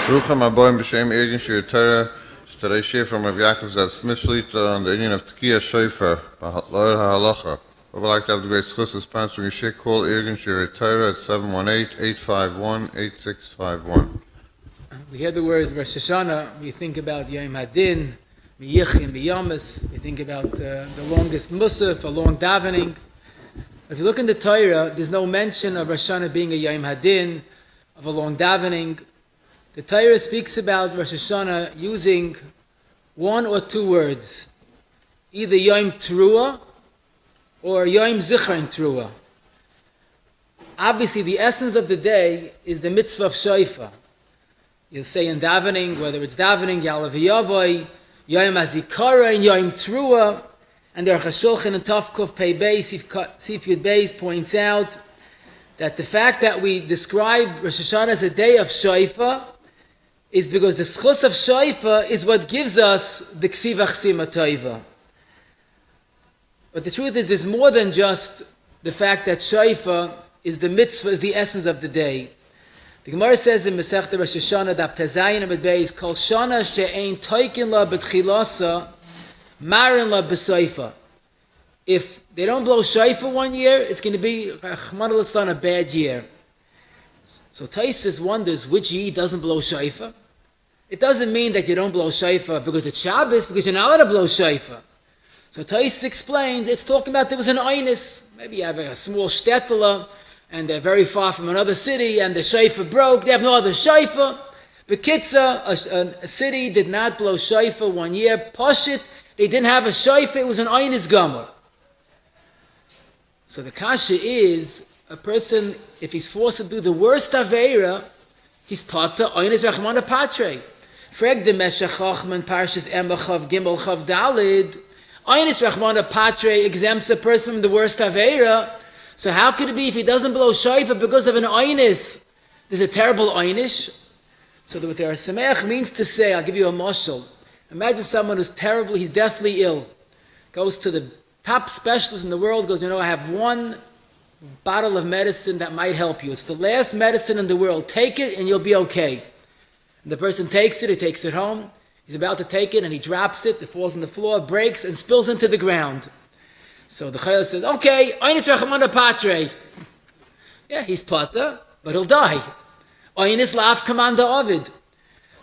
Ruchem Aboim B'Shem Egen Shir Torah. Today's shir from Rabbi Yakov Zev Shlita on the Indian of Tekiah Shofar, Loyer HaHalacha. I would like to have the great schus sponsoring a shir call Egen Shir Torah at 718-851-8651. We hear the words Rosh Hashana, we think about Yom Hadin, Miyichim, Miyamas, we think about the longest Musaf, a long davening. If you look in the Torah, there's no mention of Rosh Hashana being a Yom Hadin, of a long davening. The Torah speaks about Rosh Hashana using one or two words, either Yom Teruah or Yom Zichron Teruah. Obviously, the essence of the day is the mitzvah of Shofar. You'll say in davening, whether it's davening, Yalav Yavoy, Yom HaZikaron, and Yom Teruah, and the Aruch HaShulchan and Tafkuf Pei Beis, Sif Yud Beis points out that the fact that we describe Rosh Hashanah as a day of Shofar is because the schus of Shofar is what gives us the Ksiv Achsim HaToiva. But the truth is, there's more than just the fact that Shofar is the mitzvah, is the essence of the day. The Gemara says in Masechta Rosh Hashana, Daf Tezayin Amud Beis, Kol Shana she'ein toikin la b'tchilasa, marin la b'soifa. If they don't blow Shofar one year, it's going to be Rahman al-Islam, a bad year. So Taisus wonders which year doesn't blow Shofar. It doesn't mean that you don't blow Shofar because it's Shabbos, because you're not allowed to blow Shofar. So Taisus explains, it's talking about there was an Einis. Maybe you have a small shtetla, and they're very far from another city, and the Shofar broke, they have no other Shofar. Bekitza, a city did not blow Shofar one year. Pashit, they didn't have a Shofar, it was an Einis Gomer. So the kasha is, a person, if he's forced to do the worst Aveira, he's pata Einis Rachmana Patre. Freg de Meshach Chachman Parshas Emma Chav Gimel Chav Dalid. Einis Rachmana Patre exempts a person from the worst Aveira. So how could it be if he doesn't blow Shofar because of an Einis? There's a terrible Einish. So what the Sameach means to say, I'll give you a mashal. Imagine someone who's terrible, he's deathly ill. Goes to the top specialist in the world, goes, I have one bottle of medicine that might help you. It's the last medicine in the world. Take it and you'll be okay. And the person takes it, he takes it home. He's about to take it and he drops it. It falls on the floor, breaks, and spills into the ground. So the Chayil says, okay, Einis Rachmana Patre. Yeah, he's pata, but he'll die. Einis Laf Commander Ovid.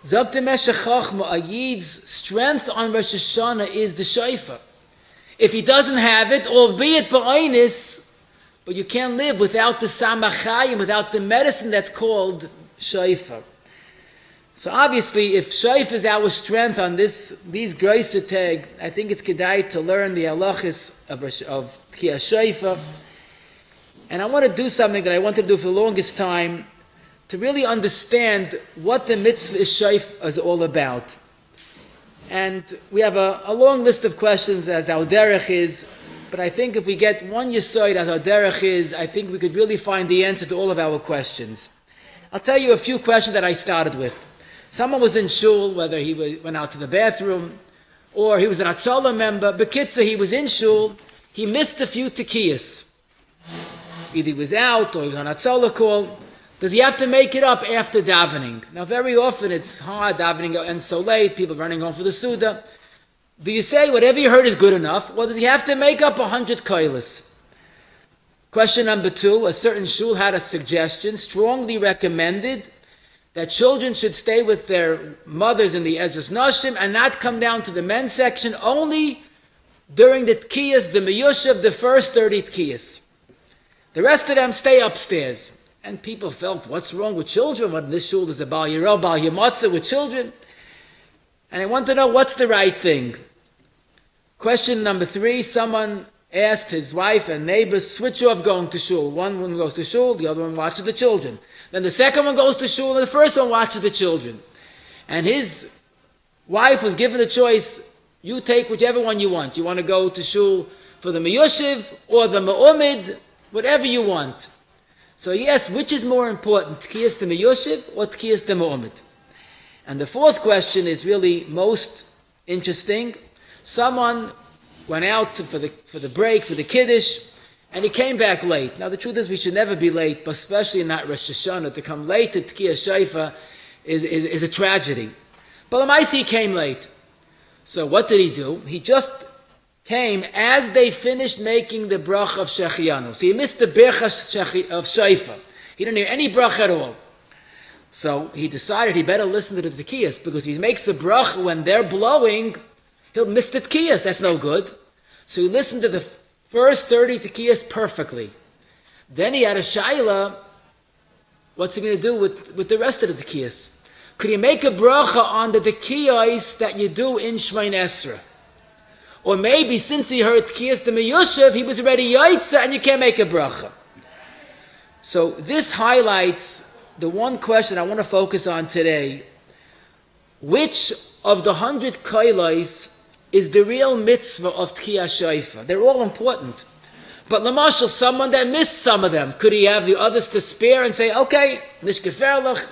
Zok Meshach Chachma, a Yid's strength on Rosh Hashana is the Shofar. If he doesn't have it, albeit ba'Einis, but you can't live without the Samachayim, without the medicine that's called Shofar. So obviously, if Shofar is our strength on these Groise Tag, I think it's kedai to learn the Halachos of Tekiah Shofar. And I want to do something that I wanted to do for the longest time, to really understand what the mitzvah is Shofar is all about. And we have a long list of questions as our derech is, but I think if we get one yesod as our derech is, I think we could really find the answer to all of our questions. I'll tell you a few questions that I started with. Someone was in shul, whether he went out to the bathroom, or he was an Atzola member. Bekitza, he was in shul, he missed a few tekiyas. Either he was out or he was on Atzola call. Does he have to make it up after davening? Now, very often it's hard, davening ends so late, people running home for the Suda. Do you say whatever you heard is good enough, or does he have to make up 100 koilas? Question number 2, a certain shul had a suggestion, strongly recommended, that children should stay with their mothers in the Ezras Nashim and not come down to the men's section only during the tkiyas, the meyushav, the first 30 tkiyas. The rest of them stay upstairs. And people felt, what's wrong with children? What in this shul is a Bal Yirah, Bal Yamatzah with children? And I want to know what's the right thing. Question number 3, someone asked his wife and neighbors, switch off going to shul. One goes to shul, the other one watches the children. Then the second one goes to shul, and the first one watches the children. And his wife was given the choice, you take whichever one you want. You want to go to shul for the Meyushiv or the Ma'umid, whatever you want. So yes, which is more important, Tkiyas the Meyushiv or Tkiyas the Ma'umid? And the fourth question is really most interesting. Someone went out for the break, for the Kiddush, and he came back late. Now the truth is we should never be late, but especially not Rosh Hashana. To come late to Tekiah Shofar is a tragedy. But Lamaisi came late. So what did he do? He just came as they finished making the bracha of Shechianu. So he missed the bracha of Shofar. He didn't hear any bracha at all. So he decided he better listen to the tekiyas, because if he makes the bracha when they're blowing, he'll miss the tekiyas. That's no good. So he listened to the first 30 tekiyas perfectly. Then he had a shaila. What's he going to do with the rest of the tekiyas? Could he make a bracha on the tekiyas that you do in Shemayin Esra? Or maybe since he heard tekiyas the meyushav, he was already yaitza and you can't make a bracha. So this highlights the one question I want to focus on today. Which of the 100 kailos is the real mitzvah of Tkiyah Shofar? They're all important. But Lamashal, someone that missed some of them, could he have the others to spare and say, okay, nishkeferlach,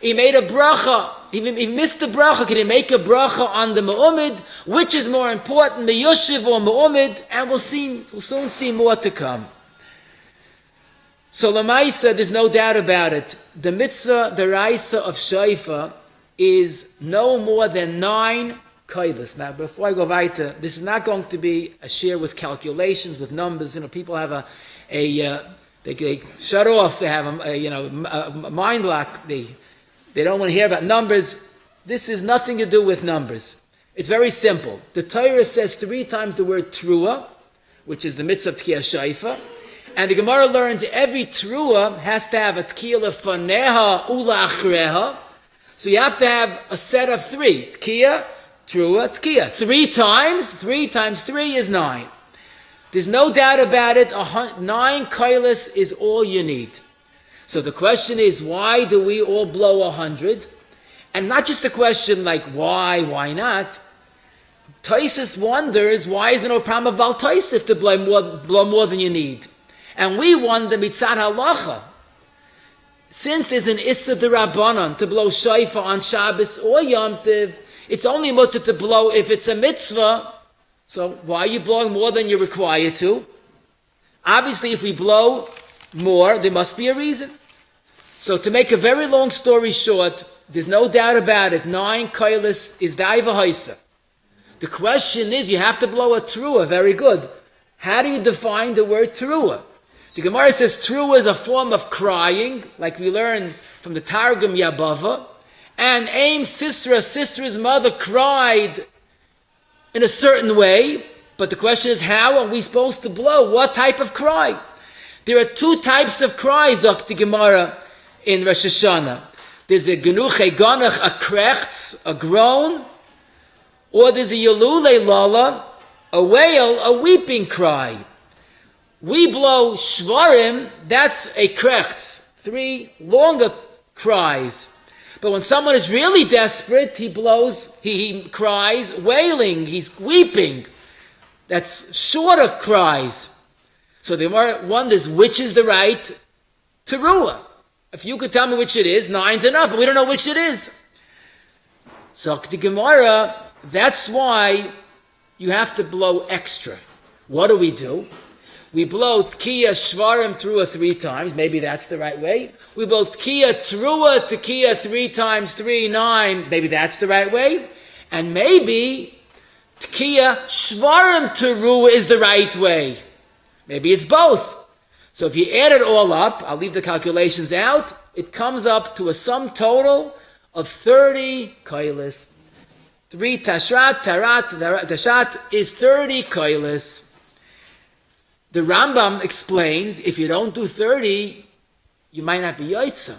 he made a bracha, he missed the bracha, can he make a bracha on the Me'umid? Which is more important, Meyushiv or Me'umid? And we'll soon see more to come. So Lamaisa, there's no doubt about it. The mitzvah, the raisa of Shofar, is no more than 9 kailas. Now, before I go weiter, this is not going to be a share with calculations, with numbers. People have they shut off. They have a mind lock. They don't want to hear about numbers. This has nothing to do with numbers. It's very simple. The Torah says 3 times the word trua, which is the mitzvah of Tkiyah Shofar. And the Gemara learns every trua has to have a tkiyah lefaneha ula achreha. So you have to have a set of 3. Tkiyah, trua, tkiyah. 3 times 3 is 9. There's no doubt about it. 9 kailas is all you need. So the question is, why do we all blow 100? And not just a question like why not? Taisus wonders, why is there no problem of Bal Taisif to blow more than you need? And we wonder, mitzad halacha, since there's an issa d'Rabbanan to blow shofar on Shabbos or Yom Tov, it's only mutter to blow if it's a mitzvah. So why are you blowing more than you're required to? Obviously, if we blow more, there must be a reason. So to make a very long story short, there's no doubt about it, 9 kailas is daiva haisa. The question is, you have to blow a trua. Very good. How do you define the word trua? The Gemara says trua is a form of crying, like we learn from the Targum Yabava. And Aim Sisra's mother cried in a certain way. But the question is, how are we supposed to blow? What type of cry? There are 2 types of cries, the Gemara in Rosh Hashana. There's a genuche ganach, a krechts, a groan, or there's a yelule lala, a wail, a weeping cry. We blow shvarim, that's a krechts, 3 longer cries. But when someone is really desperate, he cries wailing, he's weeping. That's shorter cries. So the Gemara wonders, which is the right teruah? If you could tell me which it is, 9's enough, but we don't know which it is. So the Gemara, that's why you have to blow extra. What do? We blow Tkiyah Shvarim Trua 3 times. Maybe that's the right way. We blow Tkiyah Trua Tkiyah 3 times 3, 9. Maybe that's the right way. And maybe Tkiyah Shvarim Trua is the right way. Maybe it's both. So if you add it all up, I'll leave the calculations out, it comes up to a sum total of 30 kailas. 3 tashat is 30 kailas. The Rambam explains, if you don't do 30, you might not be yaitza,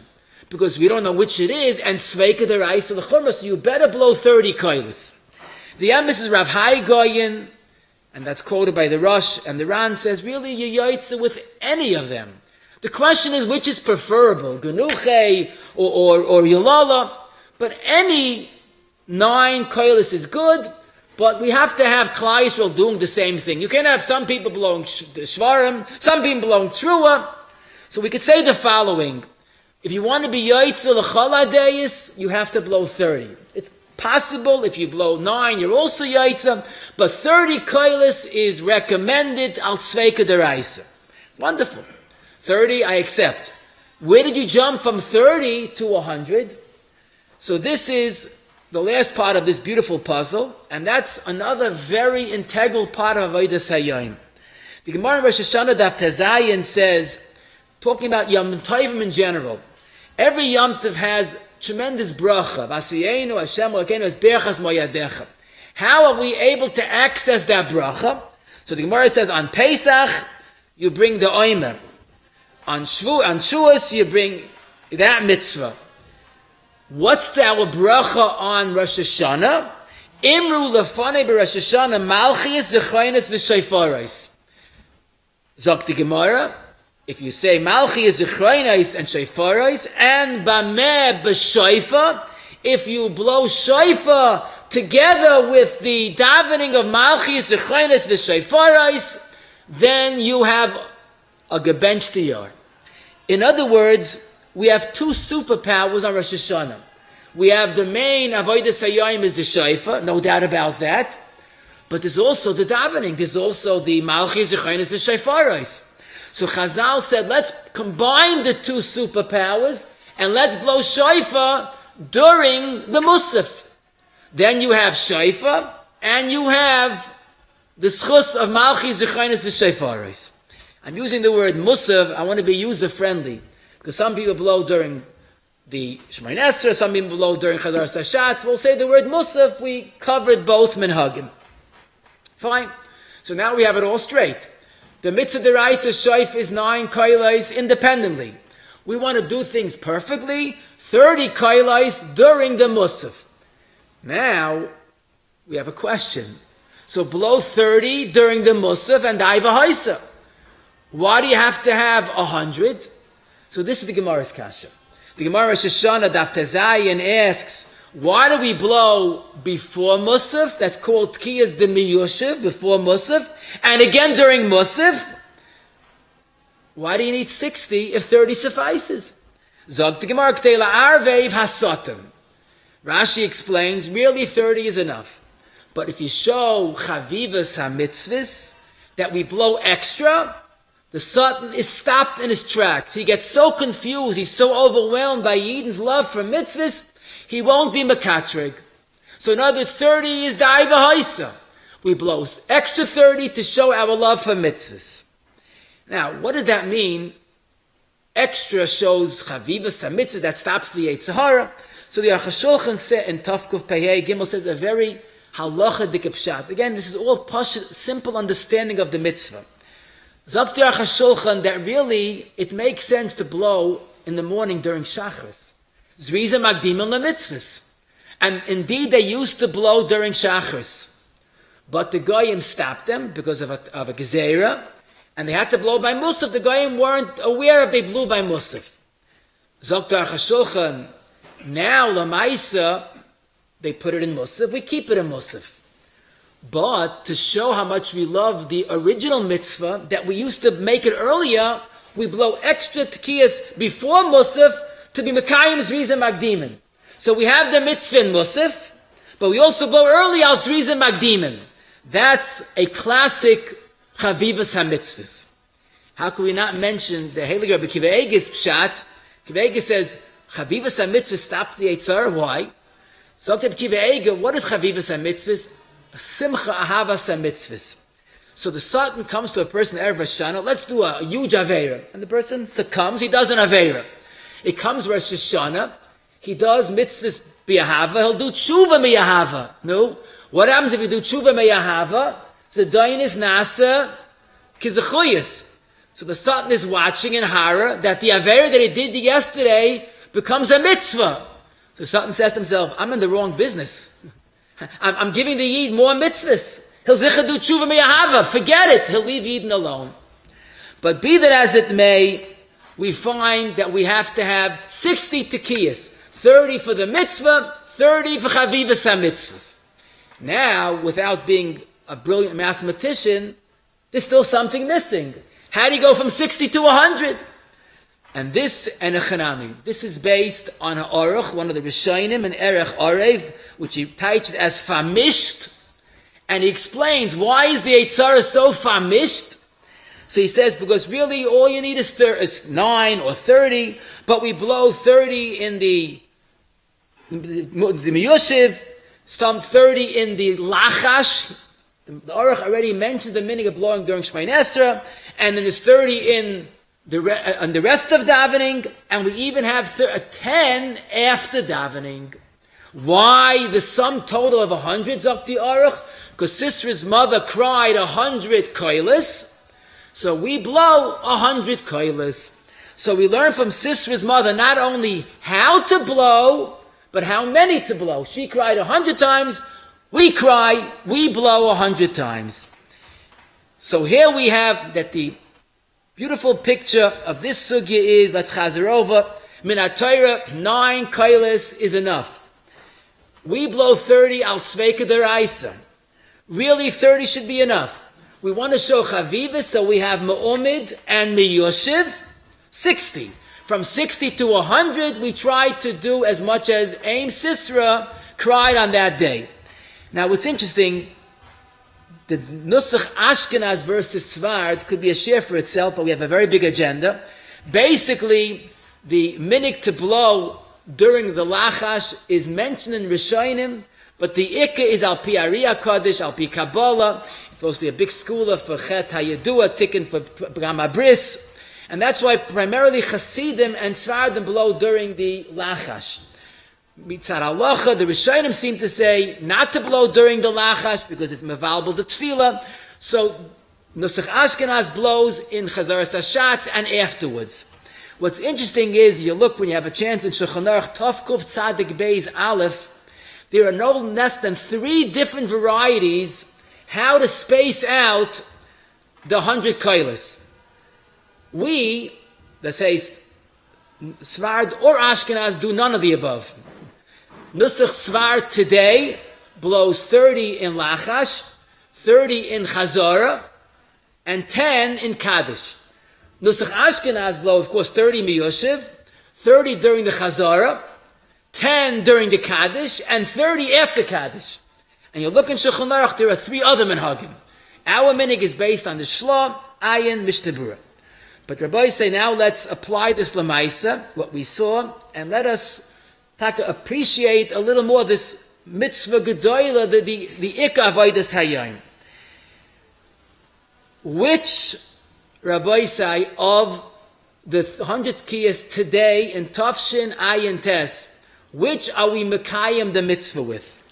because we don't know which it is, and sveika deraisa l'chumra, so you better blow 30 kailas. The emphasis is Rav Hai Goyen, and that's quoted by the Rosh, and the Ran says, really, you yaitza with any of them. The question is, which is preferable, genuche or yalala, but any 9 kailas is good. But we have to have Klal Yisrael doing the same thing. You can't have some people blowing shvarim, some people blowing trua. So we could say the following. If you want to be yaitza l'chol hadayis, you have to blow 30. It's possible if you blow 9, you're also yaitza. But 30 kailas is recommended al tzveika deraisa. Wonderful. 30, I accept. Where did you jump from 30 to 100? So this is the last part of this beautiful puzzle, and that's another very integral part of Avodas Hayom. The Gemara in Rosh Hashana Daf Tezayin says, talking about Yom Tovim in general, every Yom Tov has tremendous bracha. Vasiyenu Hashem Elokeinu es berachas moyadecha. How are we able to access that bracha? So the Gemara says, on Pesach, you bring the oimer. On Shavuos, you bring that mitzvah. What's our bracha on Rosh Hashana? Imru lefanei b'Rosh Hashana malchias zechaynes v'shayfaros. Zok the Gemara, if you say malchias zechaynes and shayfaros, and bameh b'shayfa, if you blow shayfa together with the davening of malchias zechaynes v'shayfaros, then you have a gebench tiyar. In other words, we have two superpowers on Rosh Hashanah. We have the main Avodas Hayom is the Shofar, no doubt about that. But there's also the davening. There's also the Malchis, Zechaynis, the Shofaros. So Chazal said, let's combine the two superpowers and let's blow Shofar during the Musaf. Then you have Shofar and you have the Schus of Malchis, Zechaynis, the Shofaros. I'm using the word Musaf. I want to be user-friendly. Because some people blow during the Shemoneh Esrei, some people blow during Chazar Sashatz. We'll say the word Musaf, we covered both minhagim. Fine. So now we have it all straight. The mitzvah deraisa shayf is 9 kailais independently. We want to do things perfectly, 30 kailais during the Musaf. Now, we have a question. So blow 30 during the Musaf and Aiva Haisa. Why do you have to have 100? So this is the Gemara's kasha. The Gemara Rosh Hashana Daf Tezayin asks, why do we blow before Musaf? That's called Tkiyas de Miyushiv, before Musaf. And again during Musaf. Why do you need 60 if 30 suffices? Zog the Gemara Ktela Arvev Hasotim. Rashi explains, really 30 is enough. But if you show Chavivas HaMitzvahs, that we blow extra, the Satan is stopped in his tracks. He gets so confused, he's so overwhelmed by Yidden's love for mitzvahs, he won't be mekatrig. So in other words, 30 is da'iva haisa. We blow extra 30 to show our love for mitzvahs. Now, what does that mean? Extra shows chavivas mitzvah, that stops the Yetzer Hara. So the Aruch HaShulchan said in Tafkuf Pehei Gimel says a very halacha dikapshat. Again, this is all pashut, simple understanding of the mitzvah. Zok the Aruch HaShulchan that really it makes sense to blow in the morning during Shachris. Zriza magdimin lemitzvahs. And indeed they used to blow during Shachris. But the Goyim stopped them because of a gezerah. And they had to blow by Musaf. The Goyim weren't aware if they blew by Musaf. Zok the Aruch HaShulchan, now Lamaisa, they put it in Musaf. We keep it in Musaf. But to show how much we love the original mitzvah, that we used to make it earlier, we blow extra tkiyas before Musaf to be Mekayim Zriza Magdimin. So we have the mitzvah in Musaf, but we also blow early out Zriza Magdimin. That's a classic Chavivas HaMitzvahs. How could we not mention the Heilig Rabbi Akiva Eiger's Pshat? Akiva Eiger says, Chavivas HaMitzvahs stops the Yetzer. Why? So Rabbi Akiva Eiger, what is Chavivas HaMitzvahs? Simcha Ahavas HaMitzvahs. So the Satan comes to a person, Erev Rosh Hashanah, let's do a huge Aveira. And the person succumbs, he does an Aveira. It comes Rosh Hashanah, he does mitzvahs b'Ahava, he'll do tshuva b'Ahava. No? What happens if you do tshuva b'Ahava? So dayin is nasa kizachuyas. So the Satan is watching in Hara that the Aveira that he did yesterday becomes a mitzvah. So the Satan says to himself, I'm in the wrong business. I'm giving the Yid more mitzvahs. He'll zicha do tshuva b'Ahava. Forget it. He'll leave Yidden alone. But be that as it may, we find that we have to have 60 tekiyas. 30 for the mitzvah, 30 for chavivas ha-mitzvahs. Now, without being a brilliant mathematician, there's still something missing. How do you go from 60 to 100? And this, and a chanami, this is based on an Aruch, one of the Rishonim, an Erech Arev, which he teaches as famished. And he explains, why is the Yetzer so famished? So he says, because really all you need is 9 or 30, but we blow 30 in the Miyoshiv, some 30 in the Lachash. The Aruch already mentioned the meaning of blowing during Shemay Esra, and then there's 30 in the rest of davening, and we even have 10 after davening. Why the sum total of 100 Zakti Aruch? Because Sisra's mother cried 100 koilis, so we blow 100 koilis. So we learn from Sisra's mother not only how to blow, but how many to blow. She cried 100 times, we blow 100 times. So here we have that the beautiful picture of this sugya is, let's chazer over, min HaTorah, 9 koilis is enough. We blow 30 al sveika deraisa. Really 30 should be enough. We want to show chavivas, so we have me'umid and meyoshiv, 60. From 60 to 100, we try to do as much as Aim Sisra cried on that day. Now, what's interesting, the Nusach Ashkenaz versus Svard could be a share for itself, but we have a very big agenda. Basically, the minik to blow during the Lachash is mentioned in Rishonim, but the Ikka is Al Pi Ariyah Kodesh, Al Pi Kabbalah. It's supposed to be a big schooler for Chet HaYedua, Tikkun for Brahma Bris. And that's why primarily Chasidim and Svardim blow during the Lachash. Mitzad Halacha, the Rishonim seem to say not to blow during the Lachash because it's mevalbel the Tefillah. So Nusach Ashkenaz blows in Chazaras Hashatz and afterwards. What's interesting is, you look when you have a chance in Shulchan Aruch, Tov Kuf Tzadik Beis Aleph, there are no less than 3 different varieties how to space out the 100 koilis. We, let's say, Svard or Ashkenaz, do none of the above. Nusach Svard today blows 30 in Lachash, 30 in Chazorah, and 10 in Kaddish. Nusach Ashkenaz blow, of course, 30 miyoshiv, 30 during the Chazorah, 10 during the Kaddish, and 30 after Kaddish. And you look in Shulchan Aruch, there are 3 other minhagim. Our minig is based on the Shla, Ayin, Mishnah. But Rabbi say, now let's apply this Lamaisa, what we saw, and let us appreciate a little more this mitzvah gedoyla, the Ikka Avodas Hayom. Which, Rabbi say, of the 100 kiyas today in Tafshin Ayin Tes, which are we mekayim the mitzvah with?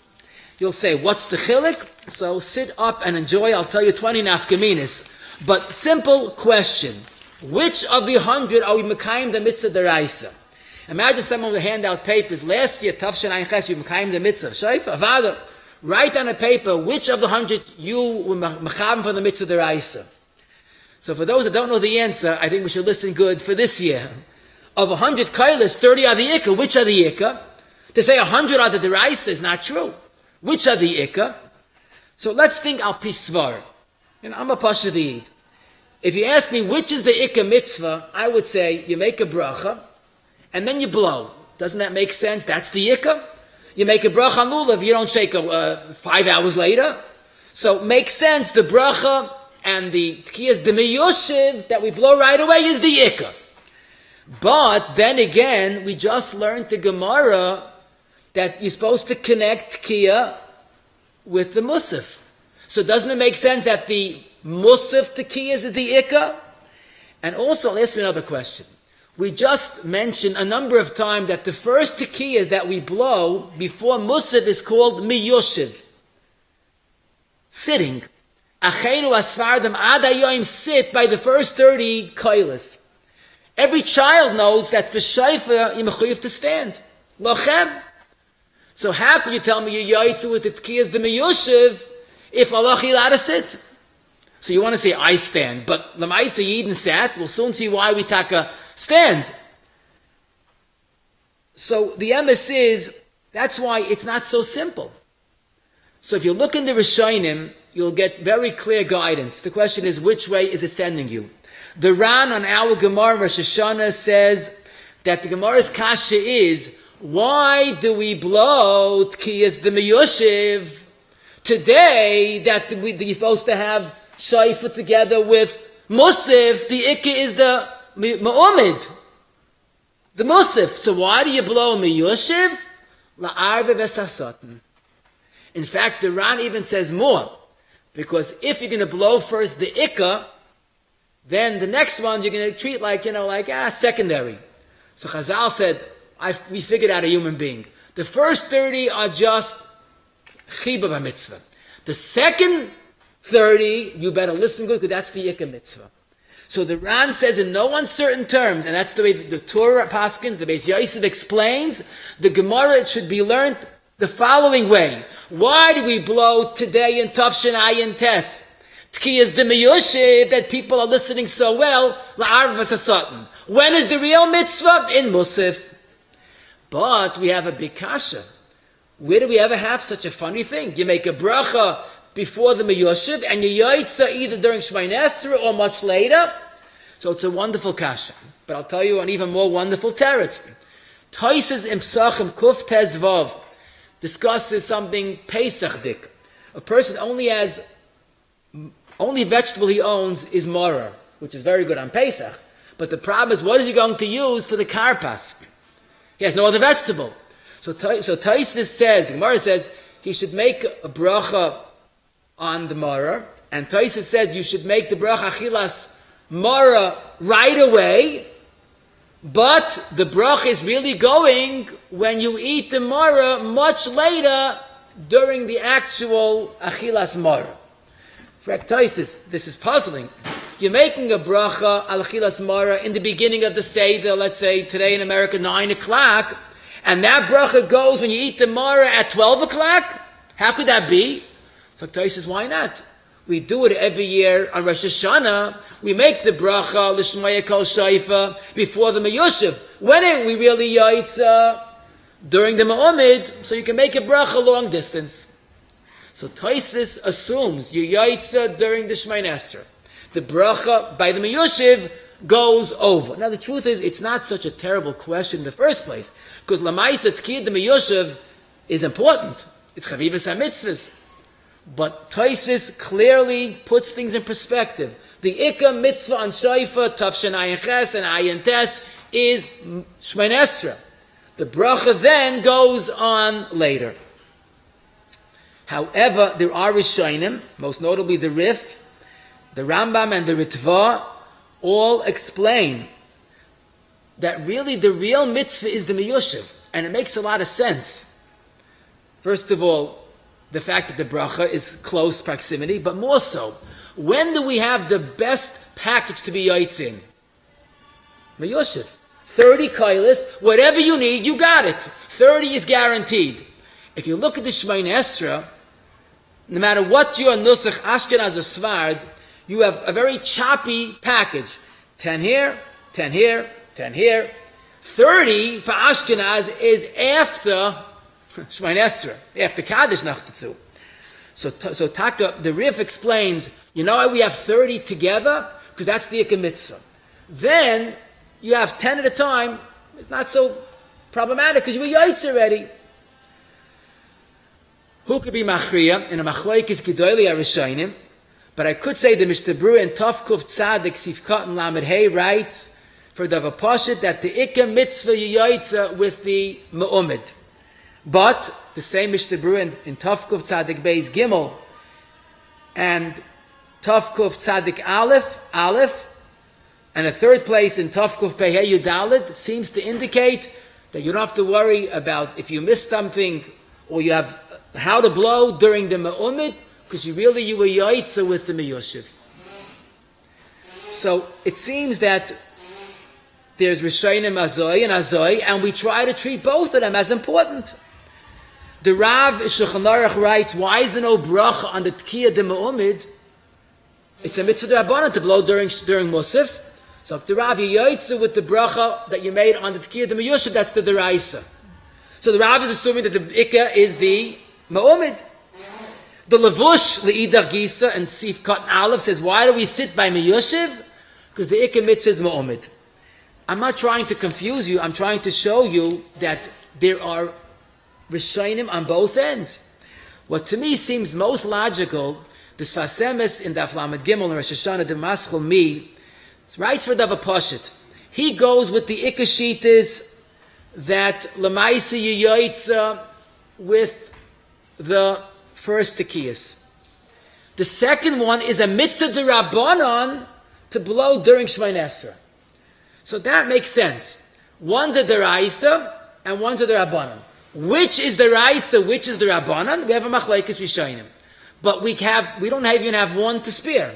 You'll say, what's the chilik? So sit up and enjoy. I'll tell you 20 nafkaminis. But simple question. Which of the 100 are we mekayim the mitzvah deraisa? Imagine someone will hand out papers. Last year, Tafshin Ayin Ches, you mekayim the mitzvah. Shaifa, Avada. Write on a paper which of the 100 you were mekayim for the mitzvah deraisa. So for those that don't know the answer, I think we should listen good for this year. Of 100 kailas, 30 are the ikka. Which are the ikka? To say 100 are the deraisa is not true. Which are the ikka? So let's think al pisvar. I'm a pashadid. If you ask me which is the ikka mitzvah, I would say you make a bracha and then you blow. Doesn't that make sense? That's the ikka. You make a bracha on lulav, you don't shake 5 hours later. So makes sense. The bracha and the tkiyas, the meyoshiv that we blow right away is the ikka. But then again, we just learned the Gemara that you're supposed to connect tkiyah with the musaf. So doesn't it make sense that the musaf tkiyas is the ikka? And also, I'll ask you another question. We just mentioned a number of times that the first tkiyas that we blow before musaf is called miyoshiv. Sitting. Achenu asvardim adayim sit by the first 30 kailas. Every child knows that for shayfa you mechuyev to stand. Lochem. So how can you tell me you yaitzu with the tkiyas the miyoshiv if Allah allowed to sit? So you want to say I stand, but lamaisa yidin sat. We'll soon see why we taka stand. So the emes is that's why it's not so simple. So if you look in the Rishonim, you'll get very clear guidance. The question is, which way is it sending you? The Ran on our Gemara Rosh Hashana says that the Gemara's kasha is, why do we blow tkiyas the miyoshiv today that you're supposed to have shayfa together with musif? The ikka is the ma'umid, the musif. So why do you blow miyoshiv? la'arve v'sasoten. In fact, the Ran even says more, because if you're going to blow first the ikka, then the next ones you're going to treat like, secondary. So Chazal said, we figured out a human being. The first 30 are just chiba b'mitzvah. The second 30, you better listen good, because that's the ikka mitzvah. So the Ran says in no uncertain terms, and that's the way the Torah Paskins, the Beis Yosef explains, the Gemara, it should be learned the following way. Why do we blow today in Tavshin Ayin Tes? Tkiyas de Meyushiv, that people are listening so well, la'arv v'sasoten. When is the real mitzvah? In Musaf. But we have a big kasha. Where do we ever have such a funny thing? You make a bracha before the Meyushiv, and you yaitza either during Shemay Esrei or much later. So it's a wonderful kasha. But I'll tell you an even more wonderful teretz. Toises im Psachim Kuf Tez Vav discusses something Pesachdik. A person only vegetable he owns is maror, which is very good on Pesach. But the problem is, what is he going to use for the karpas? He has no other vegetable. So Taisvis says, the Gemara says, he should make a bracha on the maror, and Taisvis says you should make the bracha achilas maror right away, but the bracha is really going when you eat the maror much later during the actual achilas maror. For Taisvis, this is puzzling. You're making a bracha al achilas maror in the beginning of the Seder, let's say today in America 9 o'clock, and that bracha goes when you eat the maror at 12 o'clock? How could that be? So Taisvis says, why not? We do it every year on Rosh Hashana. We make the bracha l'shmaya kol shayfa before the meyushiv. When are we really yaitza? During the ma'omid, so you can make a bracha long distance. So Taisvis assumes you yaitza during the Shemay Esrei. The bracha by the meyushiv goes over. Now the truth is, it's not such a terrible question in the first place, because lamaisa tkiyah the meyushiv is important. It's chavivas hamitzvahs. But Taisvis clearly puts things in perspective. The ikka mitzvah on shayfa, tafshin ayin ches and ayin tes, is Shemay Esrei. The bracha then goes on later. However, there are Rishonim, most notably the Rif, the Rambam and the Ritva, all explain that really the real mitzvah is the meyushiv, and it makes a lot of sense. First of all, the fact that the bracha is close proximity, but more so, when do we have the best package to be yaitz in? Meyushiv. 30 kailas, whatever you need, you got it. 30 is guaranteed. If you look at the Shemay Esrei, no matter what your nusach, Ashkenaz or Svard, you have a very choppy package. 10 here, 10 here, 10 here. 30 for Ashkenaz is after Shemay Esrei, after Kaddish Nachtatzu. So Taka, the Rif explains, you know why we have 30 together? Because that's the Ikka Mitzvah. Then you have 10 at a time. It's not so problematic because you were yaitz already. Who could be machriya in a machloikis gedoli arishayim? But I could say the Mishtabru and Tafkuf Tzadik Sifkat and Lamed Hey writes for the Vapashit that the Ikka Mitzvah yaitza with the Ma'umid. But the same Mishtabru in Tafkuf Tzadik Beis Gimel and Tafkuf Tzadik Aleph, and a third place in Tafkuf Pehei Yudalid seems to indicate that you don't have to worry about if you missed something or you have how to blow during the Ma'umid, because you were yaitza with the Meyushiv. So it seems that there's Rishonim Azoi and Azoi, and we try to treat both of them as important. The Rav Shulchan Aruch writes, why is there no bracha on the Tkiyah de Ma'umid? It's a mitzvah d'Rabbanan to blow during Musaf. So if the Rav yaitza with the bracha that you made on the Tkiyah de Meyushiv, that's the Deraisa. So the Rav is assuming that the Ikka is the Ma'umid. The Levush, Le'idach Gisa, and Sif Katan Aleph says, why do we sit by Meyushiv? Because the Ikka mitzvah is Ma'umid. I'm not trying to confuse you, I'm trying to show you that there are Rishonim on both ends. What to me seems most logical, the Sfas Emes in Daf Lamed Gimel and Rosh Hashana, the Maschel Mi, writes for Dava Poshet. He goes with the Ikka Shitas that Lamaisa Yaitza with the first tekiyas. The second one is a mitzvah d'Rabbanan to blow during Shemona Esrei. So that makes sense. One's a deraisa and one's a d'Rabbanan. Which is the Raisa, which is the Rabbanan? We have a machlekes Rishonim. But we don't even have one to spare.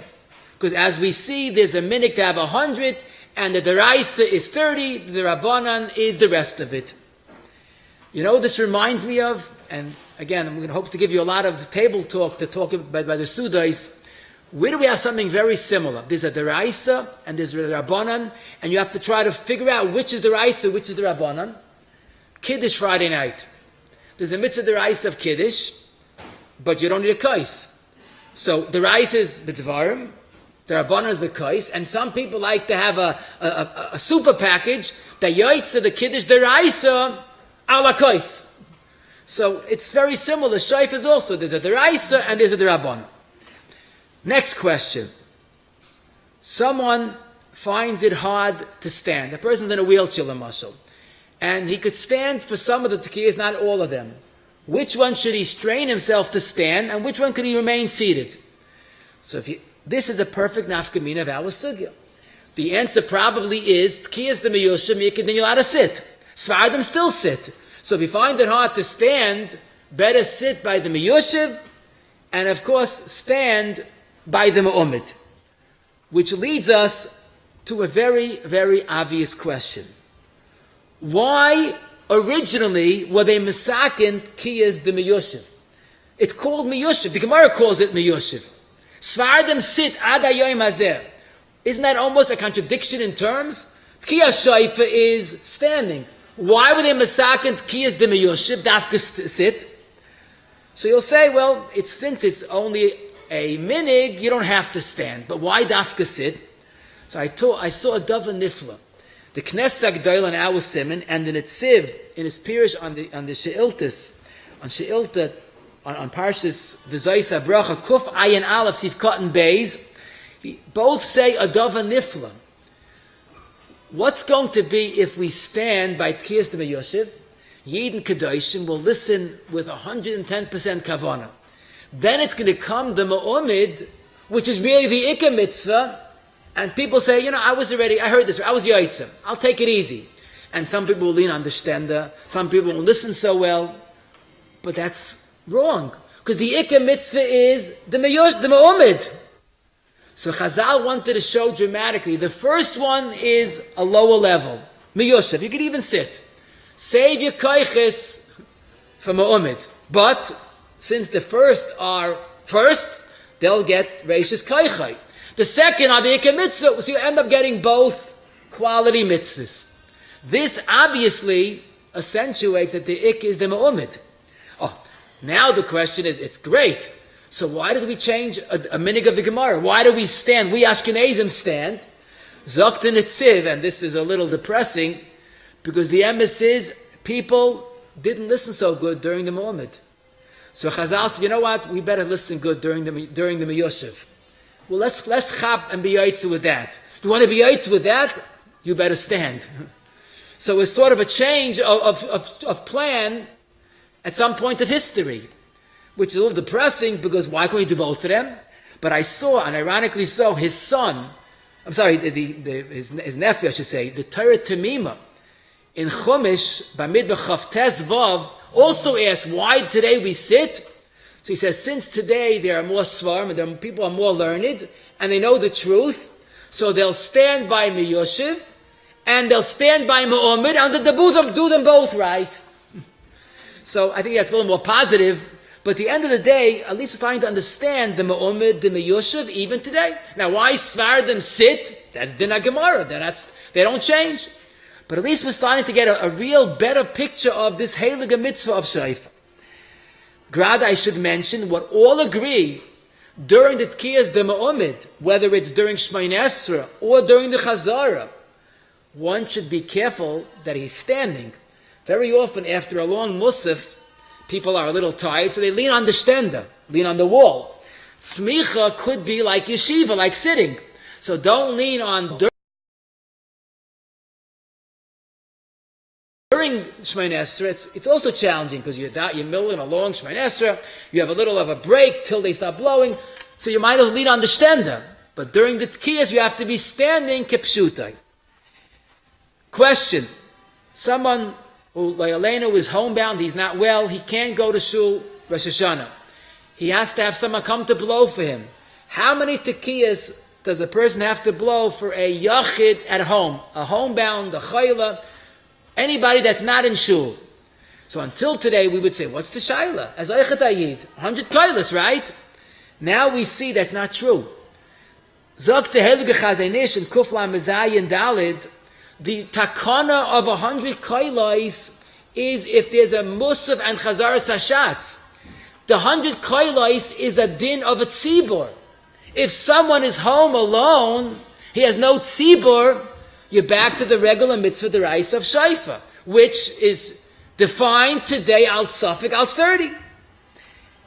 Because as we see, there's a minhag to have 100, and the deraisa is 30, the Rabbanan is the rest of it. You know, this reminds me of, and again, I'm going to hope to give you a lot of table talk to talk by the Sudais. Where do we have something very similar? There's a deraisa and there's a Rabbanan, and you have to try to figure out which is the Raisa, which is the Rabbanan. Kiddush Friday night. There's a mitzvah deraisa of Kiddush, but you don't need a kais. So the rice is b'dvarim, the Rabbanan is b'kais, and some people like to have a super package that yaitza the Kiddush deraisa a la kais. So it's very similar. Shaif is also, there's a deraisa and there's a derabbanan. Next question. Someone finds it hard to stand. A person's in a wheelchair, l'mashal, and he could stand for some of the tekiyas, not all of them. Which one should he strain himself to stand, and which one could he remain seated? So this is a perfect nafkamina of our sugya. The answer probably is tekiyas the miyushim, then you're allowed to sit. Svardim still sit. So if you find it hard to stand, better sit by the miyushiv, and of course stand by the ma'umid. Which leads us to a very, very obvious question. Why originally were they misakin kiyas the miyushiv? It's called miyushiv. The Gemara calls it miyushiv. Svardim sit ad hayoim hazeh. Isn't that almost a contradiction in terms? Kiyas shayfa is standing. Why were they misakin kiyas the miyushiv, dafka sit? So you'll say, well, since it's only a minig, you don't have to stand. But why dafka sit? So I saw a dava nifla. The Knesset Agdayla and our Simon, and the Netziv in his Pirish on the She'iltis, on Parshas V'zayis HaBracha, Kuf Ayin Aleph, Sif Cotton Beis, both say a dava nifla. What's going to be if we stand by Tkiyas de Meyoshev? Yid and Kedoshim will listen with 110% kavanah. Then it's going to come the Ma'umid, which is really the Ikka mitzvah, and people say, I heard this, I was Yoitzim, I'll take it easy. And some people will lean on the Stender, some people won't listen so well, but that's wrong. Because the Ikka mitzvah is the Ma'umid. So Chazal wanted to show dramatically, the first one is a lower level, Miyoshev, you could even sit. Save your koiches for Ma'umid. But, since the first are first, they'll get Reishis koichai. The second are the Ikka mitzvah, so you end up getting both quality mitzvahs. This obviously accentuates that the Ikka is the Ma'umid. Oh, now the question is, it's great. So why did we change a minig of the Gemara? Why do we stand? We Ashkenazim stand. Zokta Netziv, and this is a little depressing, because the emes is people didn't listen so good during the Ma'umid. So Chazal said, you know what? We better listen good during the Miyoshev. Well, let's chap and be yaitzu with that. You want to be yaitzu with that? You better stand. So it's sort of a change of plan at some point of history, which is a little depressing because why can't we do both of them? But I saw, and ironically so, his son, his nephew, I should say, the Torah Tamima in Chumash, Bamidbar Chavtes Vav, also asked, why today we sit? So he says, since today there are more svarim, and people are more learned, and they know the truth, so they'll stand by Miyoshiv, and they'll stand by Ma'umid, and the Boozam do them both right. So I think that's a little more positive, but at the end of the day, at least we're starting to understand the Ma'umid, the Miyoshiv, even today. Now why Svardim sit? That's Din HaGemara, they don't change. But at least we're starting to get a real better picture of this Heilige Mitzvah of Shaifa. Grad, I should mention, what all agree, during the Tkiyas de Ma'umid, whether it's during Shemona Esrei or during the Chazara, one should be careful that he's standing. Very often, after a long Musaf, people are a little tired, so they lean on the Stender, lean on the wall. Smicha could be like yeshiva, like sitting. So don't lean on During Shemoneh Esrei, it's also challenging because you're milling along Shemoneh Esrei, you have a little of a break till they start blowing, so you might as well understand them. But during the Tkiyas, you have to be standing kipshutai. Question. Someone who is homebound, he's not well, he can't go to shul Rosh Hashana. He has to have someone come to blow for him. How many Tkiyas does a person have to blow for a yachid at home? A homebound, a chayla, anybody that's not in shul. So until today, we would say, what's the shayla? As Eichet Ayid, 100 kailas, right? Now we see that's not true. Zog the Heilige Chazanish and Kufla Mezayin Dalid, the takana of 100 kailas is if there's a musaf and chazar sashatz. The 100 kailas is a din of a tzibur. If someone is home alone, he has no tzibur, you're back to the regular mitzvah deraisa of shofar, which is defined today al safik al 30.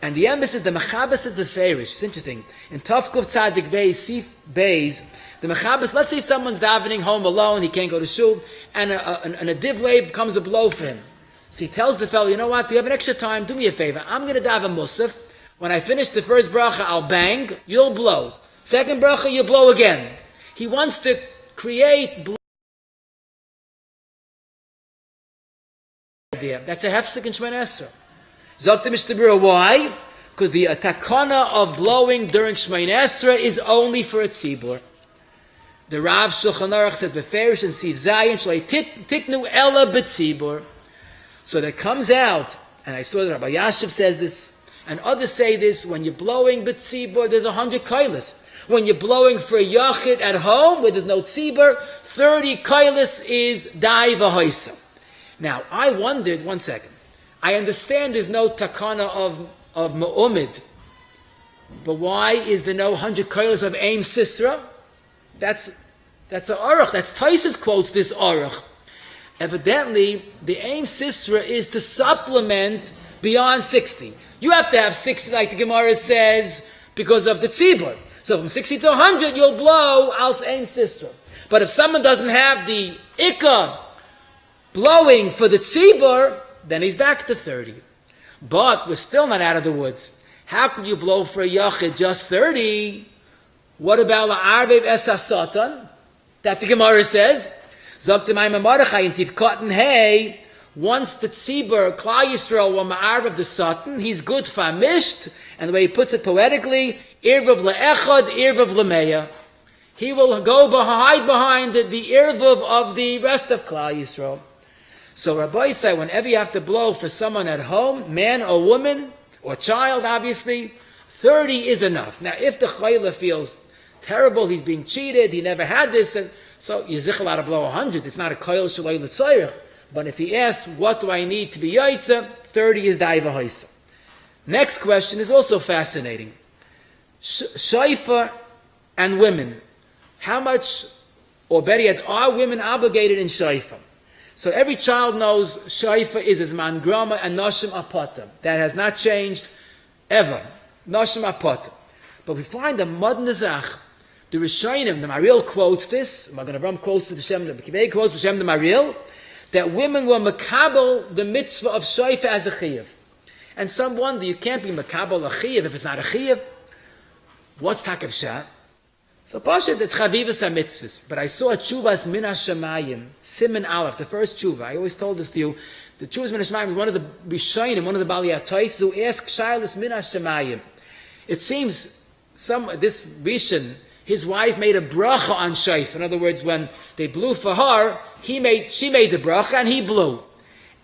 And the emphasis, the Mechabas is beferish. It's interesting. In Tafkuf Tzadik Beis, Sif Beis, the Mechabas, let's say someone's davening home alone, he can't go to shul, and a divlay comes a blow for him. So he tells the fellow, you know what, do you have an extra time? Do me a favor. I'm going to daven musaf. When I finish the first bracha, I'll bang, you'll blow. Second bracha, you blow again. He wants to create blow. That's a hefsek in Shemoneh Esrei. Zok the Mishtabura, why? Because the takana of blowing during Shemoneh Esrei is only for a tzibur. The Rav Shulchan Aruch says, Beferish and Siv Zayin, Shalei Tiknu Ella B'tzibur. So that comes out, and I saw that Rabbi Yashiv says this, and others say this, when you're blowing B'tzibur, there's 100 kailas. When you're blowing for a yachid at home, where there's no tzibur, 30 kailas is dai v'hoisa. Now, I wondered, one second, I understand there's no takana of ma'umid, but why is there no 100 kailas of aim sisra? That's a aruch. That's Taisus quotes this aruch. Evidently, the aim sisra is to supplement beyond 60. You have to have 60, like the Gemara says, because of the tzibur. So from 60 to 100, you'll blow al aim sisra. But if someone doesn't have the ikka blowing for the tzibur, then he's back to 30. But we're still not out of the woods. How could you blow for a yachid just 30? What about la'arbev esas satan? That the Gemara says, Zoktemay Mamarachai in Siv Cotton Hay, once the tzibur, Klal Yisrael, were ma'arbev the satan, he's good famished, and the way he puts it poetically, irvav le'echad, irvav le'meya. He will go hide behind the irvav of the rest of Klal Yisrael. So Rabbi said, whenever you have to blow for someone at home, man or woman, or child, obviously, 30 is enough. Now, if the chayla feels terrible, he's being cheated, he never had this, and so Yizich allowed to blow 100. It's not a koil shalay l'tzayrich. But if he asks, what do I need to be yaitza, 30 is daiva haisa. Next question is also fascinating. Shofar and women. How much, or better yet, are women obligated in shofar? So every child knows shofar is as mangrama and nashim apata. That has not changed ever. Nashim apata. But we find a Mad Nizach, the Rishonim, the Mariel quotes this, Magen Avraham quotes the B'Shem, the Kivei quotes B'Shem the Mariel, that women were makabel the mitzvah of shofar as a chiyuv. And some wonder, you can't be makabel a chiyuv if it's not a chiyuv. What's takab shat? So Pashat, it's chavivas ha-mitzvahs. But I saw a tshuvas min ha-shamayim, Siman Aleph, the first tshuva. I always told this to you. The tshuvas min ha-shamayim is one of the Rishonim, one of the Baliyatois, who ask shaylas min ha-shamayim. It seems this Rishon, his wife made a bracha on shofar. In other words, when they blew for her, she made the bracha and he blew.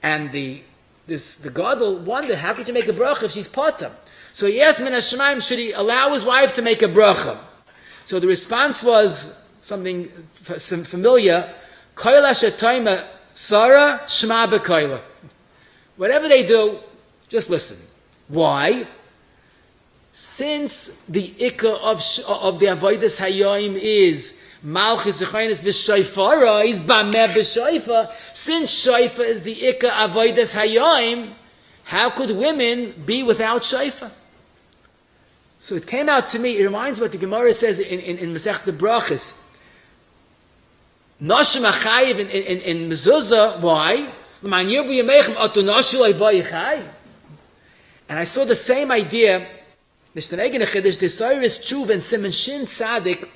And the gadol wondered, how could you make a bracha if she's potam? So he asked min ha-shamayim, should he allow his wife to make a bracha? So the response was something familiar. Koila shetoima Sarah shma b'koila. Whatever they do, just listen. Why? Since the ikka of the avodas hayoim is malchus zechaynus v'shofara is bameh b'shofar. Since shofar is the ikka avodas hayoim, how could women be without shofar? So it came out to me, it reminds what the Gemara says in Masech the Brachas. Nashim achayiv in mezuzah, why? And I saw the same idea. Mr. Egenechiddish, the Cyrus Chuv and Simon Shin Tzaddik,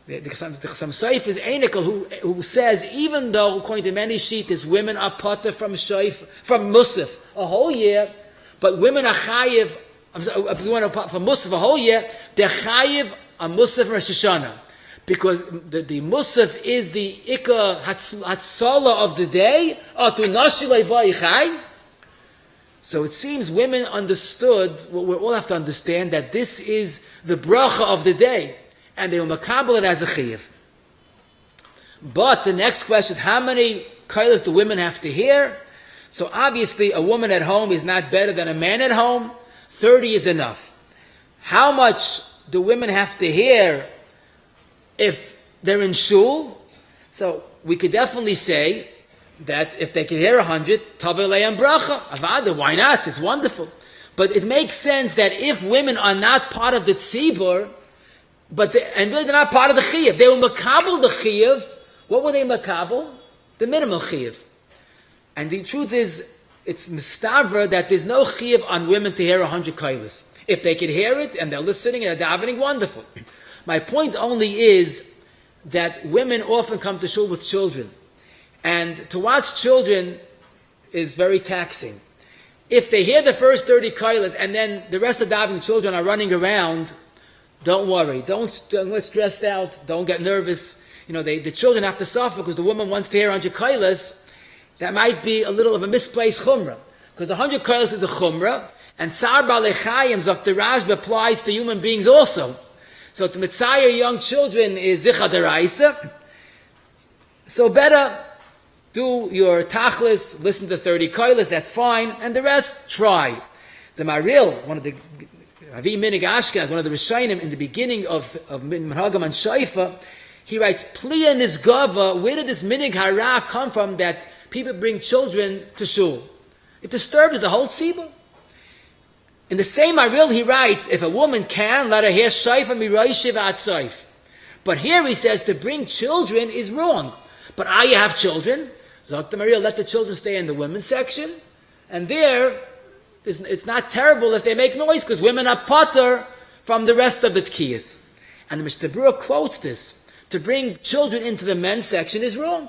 the Chassam Soif is Einikel, who says, even though, according to many sheetas, women are potter from Musaf a whole year, but women are chayiv, from Musaf a whole year, they're chayiv on Musaf Rosh Hashana. Because the Musaf is the Ikka Hatzola of the day, so it seems women understood, what we all have to understand, that this is the bracha of the day, and they will makabel it as a chiyuv. But the next question is, how many kailas do women have to hear? So obviously a woman at home is not better than a man at home. 30 is enough. How much do women have to hear if they're in shul? So we could definitely say that if they can hear 100, Tavelei and Bracha, Avada, why not? It's wonderful. But it makes sense that if women are not part of the tzibur, and really they're not part of the chiyuv, they will makabel the chiyuv. What were they makabel? The minimal chiyuv. And the truth is, it's mistavra that there's no chiyuv on women to hear 100 kailas. If they can hear it and they're listening and they're davening, wonderful. My point only is that women often come to shul with children. And to watch children is very taxing. If they hear the first 30 kailas and then the rest of the davening children are running around, don't worry. Don't get stressed out. Don't get nervous. The children have to suffer because the woman wants to hear 100 kailas. That might be a little of a misplaced chumrah. Because 100 kailas is a chumrah. And Tsar Balechayim, Dr. Rashba, applies to human beings also. So to Mitzayir young children is Zicha Deraisa. So better do your tachlis, listen to 30 kailas, that's fine, and the rest, try. The Maril, one of the Avi Minig Ashkenaz, one of the Rishayim in the beginning of Minhagam and Shaifa, he writes, Pliya Nizgava, where did this Minig Hara come from that people bring children to shul? It disturbs the whole tzibur. In the same Maril, he writes, if a woman can, let her hear Shaifa Miroishiv Atzaif. But here he says to bring children is wrong. But you have children. Zok the Maril, let the children stay in the women's section. And there, it's not terrible if they make noise, because women are potter from the rest of the tkiyas. And the Mishnah Berurah quotes this. To bring children into the men's section is wrong.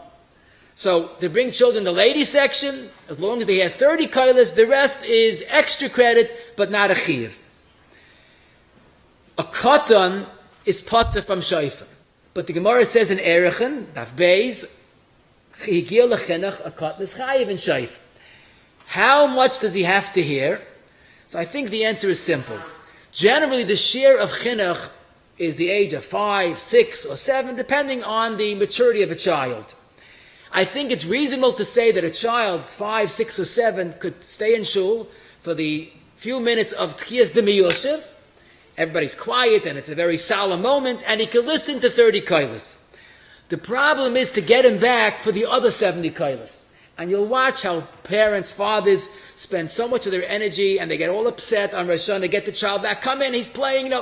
So to bring children in the ladies section, as long as they have 30 kailas, the rest is extra credit, but not a chiyuv. A katan is potter from shayfa. But the Gemara says in Erechen, Daf Beis, Chigil lechenach, a katan is chayiv in shayfa. How much does he have to hear? So I think the answer is simple. Generally, the share of chinuch is the age of 5, 6, or 7, depending on the maturity of a child. I think it's reasonable to say that a child, 5, 6, or 7, could stay in shul for the few minutes of Tchiyas de Miyoshev. Everybody's quiet, and it's a very solemn moment, and he can listen to 30 kailas. The problem is to get him back for the other 70 kailas. And you'll watch how parents, fathers, spend so much of their energy, and they get all upset on Rosh Hashanah to get the child back. Come in, he's playing.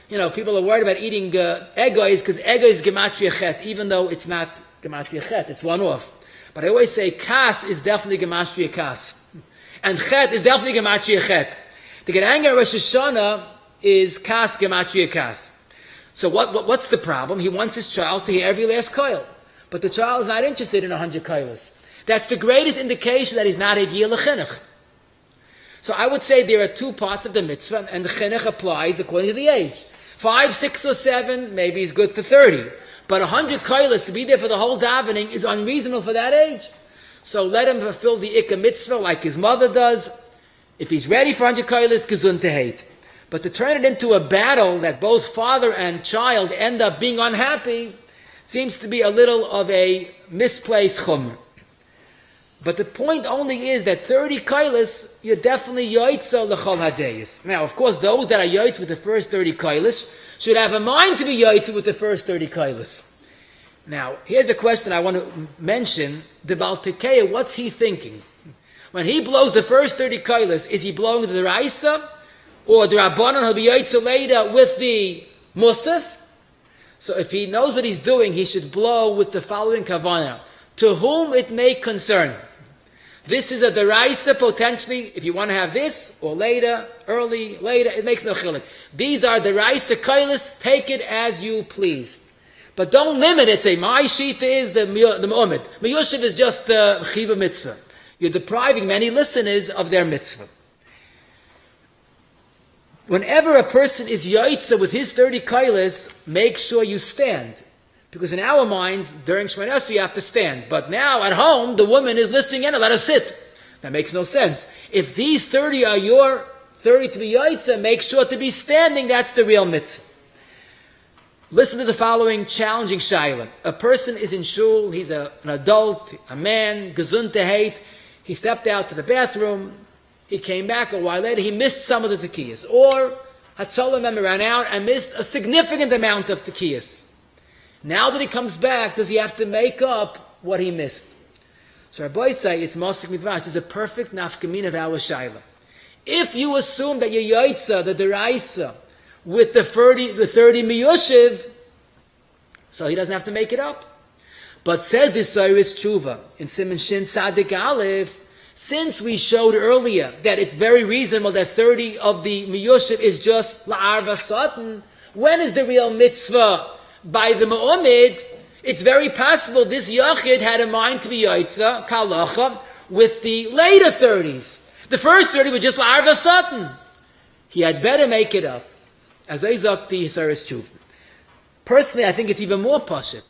People are worried about eating egois, because ego is gematria chet, even though it's not gematria chet, it's one off. But I always say kas is definitely gematria kas. And chet is definitely gematria chet. To get angry at Rosh Hashanah is kas gematria kas. So what's the problem? He wants his child to hear every last koil. But the child is not interested in 100 koilas. That's the greatest indication that he's not a Giyah L'chinuch. So I would say there are two parts of the mitzvah, and the chinuch applies according to the age. 5, 6, or 7, maybe he's good for 30. But 100 kailas to be there for the whole davening is unreasonable for that age. So let him fulfill the ikka mitzvah like his mother does. If he's ready for 100 kailas, gesund tehait. But to turn it into a battle that both father and child end up being unhappy seems to be a little of a misplaced chumr. But the point only is that 30 kailas, you're definitely yoitza l'chol hadeyis. Now, of course, those that are yoitza with the first 30 kailas should have a mind to be yoitza with the first 30 kailas. Now, here's a question I want to mention. The Baal Tekeya, what's he thinking? When he blows the first 30 kailas, is he blowing the Raisa? Or the Rabbanon, he'll be yoitza later with the Musaf? So if he knows what he's doing, he should blow with the following kavanah. To whom it may concern. This is a deraisa potentially, if you want to have this, or later, early, later, it makes no chilik. These are deraisa kailis, take it as you please. But don't limit it, say, my sheet is the mu'amid. Miyushiv is just the chiva mitzvah. You're depriving many listeners of their mitzvah. Whenever a person is yaitza with his 30 kailis, make sure you stand. Because in our minds, during Shemoneh Esrei, you have to stand. But now, at home, the woman is listening in and let her sit. That makes no sense. If these 30 are your 30 to be yaitza, make sure to be standing. That's the real mitzvah. Listen to the following challenging shayla. A person is in shul, he's an adult, a man, gesund to hate. He stepped out to the bathroom. He came back a while later. He missed some of the tekiyas. Or, Hatzalah member ran out and missed a significant amount of tekiyas. Now that he comes back, does he have to make up what he missed? So Rabbi say it's Masik Midvash. It's a perfect nafkamin of our shayla. If you assume that your yaitza, the deraisa, with the 30 miyushiv, so he doesn't have to make it up. But says this Cyrus Tshuva in Siman Shin Sadik Aleph, since we showed earlier that it's very reasonable that 30 of the miyushiv is just la'arva satan, when is the real mitzvah? By the Mu'amid, it's very possible this Yachid had a mind to be Yaitza, Kalacha, with the later 30s. The first 30 were just La'arva Satan. He had better make it up. As Isaac the Hisaris Chuv. Personally, I think it's even more pashut.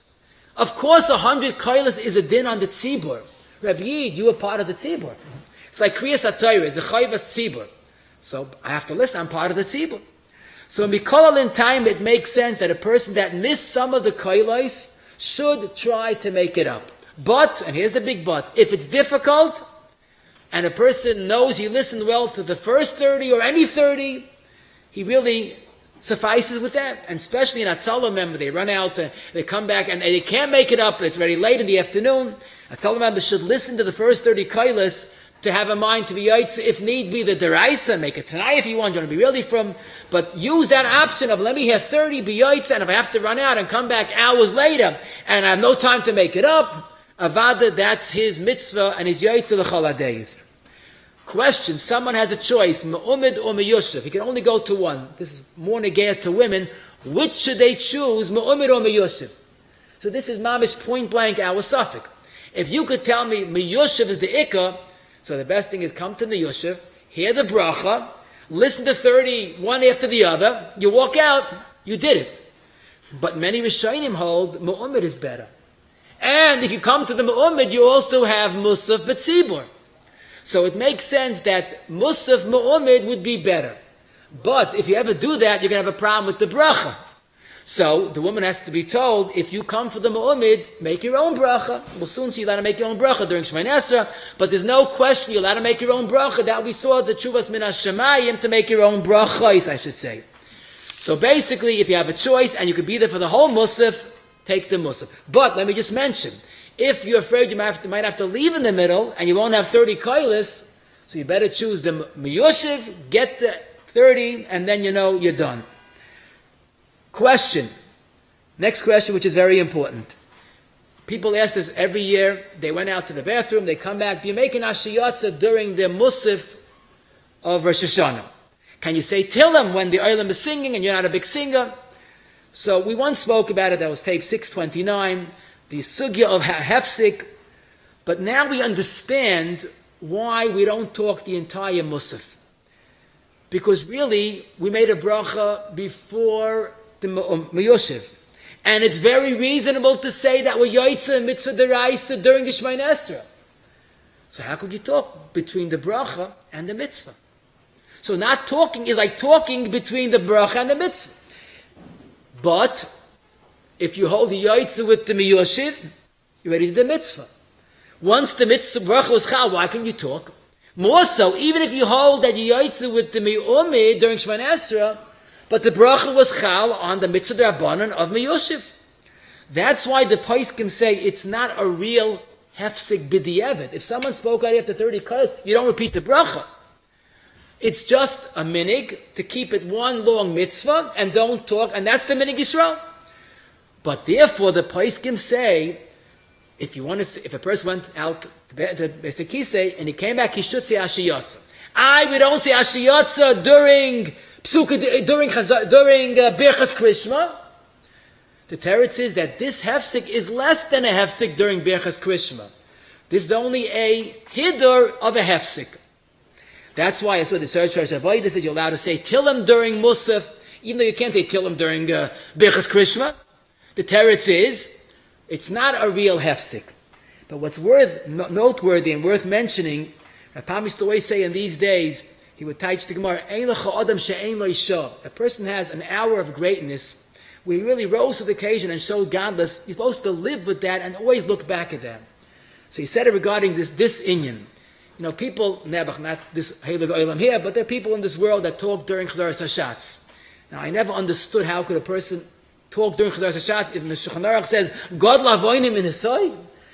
Of course, 100 kailas is a din on the tzibur. Rabbi Yid, you were part of the tzibur. It's like Kriyas HaTorah, is a chayvas tzibur. So I have to listen, I'm part of the tzibur. So in Mikol in time, it makes sense that a person that missed some of the kailas should try to make it up. But, and here's the big but, if it's difficult, and a person knows he listened well to the first 30 or any 30, he really suffices with that. And especially in Hatzalah member, they run out, they come back, and they can't make it up, it's very late in the afternoon. Hatzalah members should listen to the first 30 kailas to have a mind to be yaitz, if need be, the deraisa, make it tonight if you want, you want to be really from, but use that option of let me have 30 be yaitz, and if I have to run out and come back hours later, and I have no time to make it up, avada, that's his mitzvah, and his yaitz l'chol days. Question, someone has a choice, me'umid or me'yushiv, he can only go to one, this is more negayah to women, which should they choose, me'umid or me'yushiv? So this is mamish point blank, our suffix. If you could tell me me'yushiv is the ikka, so the best thing is come to the Yoshev, hear the bracha, listen to 30, one after the other, you walk out, you did it. But many Rishonim hold Mu'ummid is better. And if you come to the Mu'ummid, you also have Musaf B'tzibur. So it makes sense that Musaf Mu'ummid would be better. But if you ever do that, you're going to have a problem with the bracha. So the woman has to be told, if you come for the Mu'ummid, make your own bracha. We'll soon see you're allowed to make your own bracha during Shemoneh Esrei, but there's no question you're allowed to make your own bracha. That we saw the Tshuvas Min HaShemayim to make your own brachos, I should say. So basically, if you have a choice and you could be there for the whole Musaf, take the Musaf. But let me just mention, if you're afraid you might have to leave in the middle and you won't have 30 kailas, so you better choose the Miyushiv, get the 30, and then you know you're done. Question. Next question, which is very important. People ask this every year. They went out to the bathroom, they come back. Do you make an ashiyatza during the musaf of Rosh Hashana? Can you say Tillim when the Olam is singing and you're not a big singer? So we once spoke about it. That was tape 629, the sugya of hefsik. But now we understand why we don't talk the entire musaf. Because really, we made a bracha before the Meyoshev. And it's very reasonable to say that we're Yaitza and Mitzvah Deraisa during the Shemoneh Esrei. So how could you talk between the bracha and the mitzvah? So not talking is like talking between the bracha and the mitzvah. But if you hold the Yaitza with the Meyoshev, you're ready to do the mitzvah. Once the mitzvah bracha was chal, why can you talk? More so, even if you hold that you Yaitza with the Meyomid during Shemoneh Esrei, but the bracha was chal on the mitzvah d'Rabbanan of Meyoshev. That's why the Paiskim say it's not a real hefsik b'di'evet. If someone spoke out after 30 kailas, you don't repeat the bracha. It's just a minig to keep it one long mitzvah and don't talk, and that's the minig Yisrael. But therefore, the Paiskim say, if a person went out the Besekise, and he came back, he should say Ashiyotza. We don't say Ashiyotza during Birchas Krishma. The teretz is that this hefsek is less than a hefsek during Birchas Krishma. This is only a hidur of a hefsek. That's why I saw the search for Avodah says you're allowed to say Tillim during Musaf, even though you can't say Tillim during Birchas Krishma. The teretz is, it's not a real hefsek. But what's noteworthy and worth mentioning, Rapam used to always say in these days, he would teach the Gemara, Ein lecha adam she'ein lo isha. A person has an hour of greatness where he really rose to the occasion and showed godless. He's supposed to live with that and always look back at that. So he said it regarding this inyan. You know, people, Nebuch, not this Heilig Olam here, but there are people in this world that talk during Chazaras Hashatz. Now, I never understood how could a person talk during Chazaras Hashatz if the Shulchan Aruch says, God lavoinim in his soy.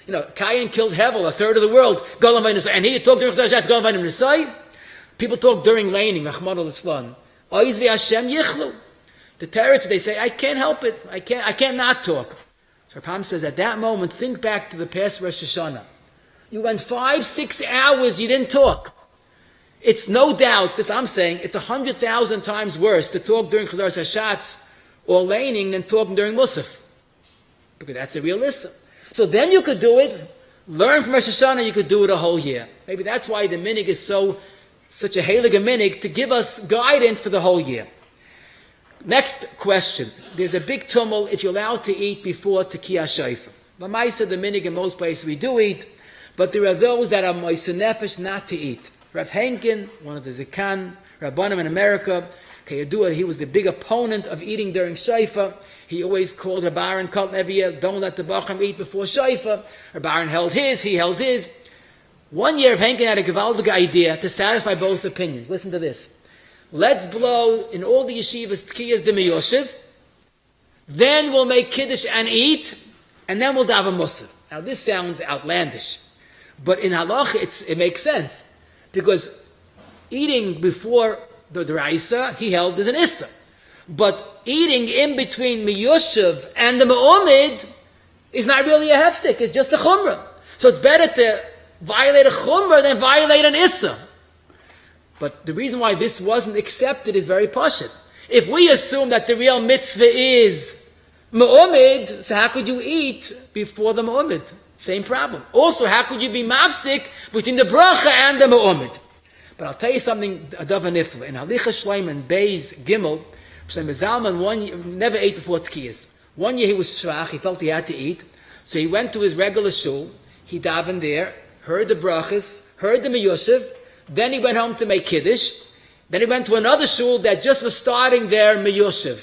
You know, Cain killed Hevel, a third of the world, God lavoinim in his soy. And he talked during Chazaras Hashatz, God lavoinim in his soy. People talk during laning, Rachmana litzlan. Oiz v'Hashem yichlu. The teretz, they say, I can't help it. I can't not talk. So Rapam says, at that moment, think back to the past Rosh Hashana. You went 5-6 hours, you didn't talk. It's no doubt, this I'm saying, it's 100,000 times worse to talk during Chazaras Hashatz or laning than talking during Musaf. Because that's a real issue. So then you could do it, learn from Rosh Hashanah, you could do it a whole year. Maybe that's why the minig is such a heilige minig, to give us guidance for the whole year. Next question. There's a big tumult if you're allowed to eat before Tekiyah Shofar. L'maisa, the minig in most places we do eat, but there are those that are moise nefesh not to eat. Rav Henkin, one of the Zikan, Rabbanim in America, Kayadua, he was the big opponent of eating during Shofar. He always called Rabbi Aaron Kalt every year, don't let the Bacham eat before Shofar. Rabbi Aaron held his, he held his. One year Rav Henkin had a gewaldige idea to satisfy both opinions. Listen to this. Let's blow in all the yeshivas Tkiyas de Miyoshev, then we'll make Kiddush and eat, and then we'll daven Musaf. Now this sounds outlandish, but in Halacha it makes sense, because eating before the Deraisa, he held as an Issa. But eating in between Miyoshev and the Me'omid is not really a hefsek, it's just a Chumrah. So it's better to violate a Chumrah than violate an Issa. But the reason why this wasn't accepted is very pashut. If we assume that the real mitzvah is Me'omid, so how could you eat before the Me'omid? Same problem. Also, how could you be mafsik between the bracha and the Me'omid? But I'll tell you something, Adav Nifla. In Halicha Shleim and Beis Gimel, Shleim Zalman never ate before Tkiyas. One year he was shvach, he felt he had to eat, so he went to his regular shul, he davened there, heard the brachas, heard the Miyoshev, then he went home to make Kiddush, then he went to another shul that just was starting their Miyoshev.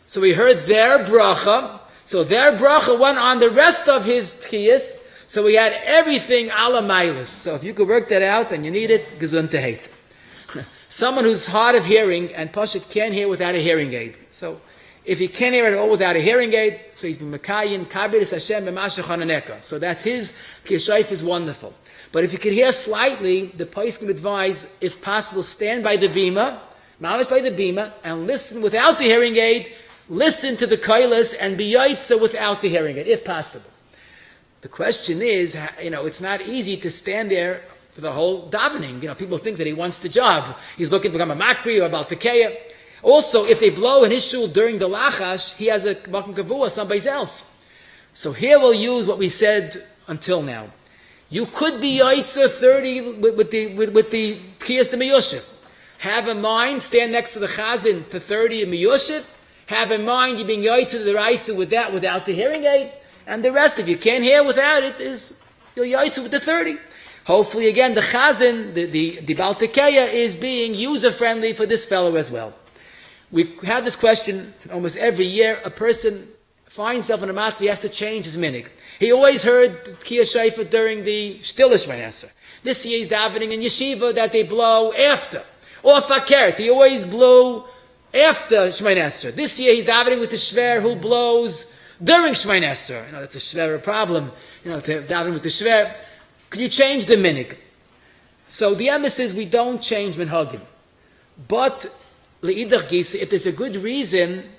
So he heard their bracha, so their bracha went on the rest of his Tkiyas, so he had everything ala mailis. So if you could work that out and you need it, gesundheit. Someone who's hard of hearing and Pashut can't hear without a hearing aid. So if he can't hear at all without a hearing aid, so he's been Mekayin, Kabir Hashem, B'Masha Chananeka. So that's his Kishayf is wonderful. But if you can hear slightly, the Pais can advise, if possible, stand by the bima, malish by the bima, and listen without the hearing aid, listen to the kailas, and be yaitza without the hearing aid, if possible. The question is, it's not easy to stand there for the whole davening. People think that he wants the job. He's looking to become a makri or a baltekeya. Also, if they blow in his shul during the lachash, he has a makom kavua, somebody else. So here we'll use what we said until now. You could be yaitza 30 with the tkiyas de miyoshev. Have in mind, stand next to the chazan for 30 in miyoshev. Have in mind you being yaitza to the raisa without the hearing aid. And the rest, if you can't hear without it, is you're yaitza with the 30. Hopefully, again, the chazan, the baltekeya, is being user-friendly for this fellow as well. We have this question almost every year. A person finds himself in a matzah, he has to change his minig. He always heard Kiyah Shofar during the Stilish Shmei. This year he's davening in yeshiva that they blow after. Or fakert, he always blew after Shmei Esrei. This year he's davening with the shver who blows during Shmei Esrei. That's a shver problem, to daven with the shver. Could you change the minig? So the emes is we don't change minhagim. But le'idach gisa, if there's a good reason,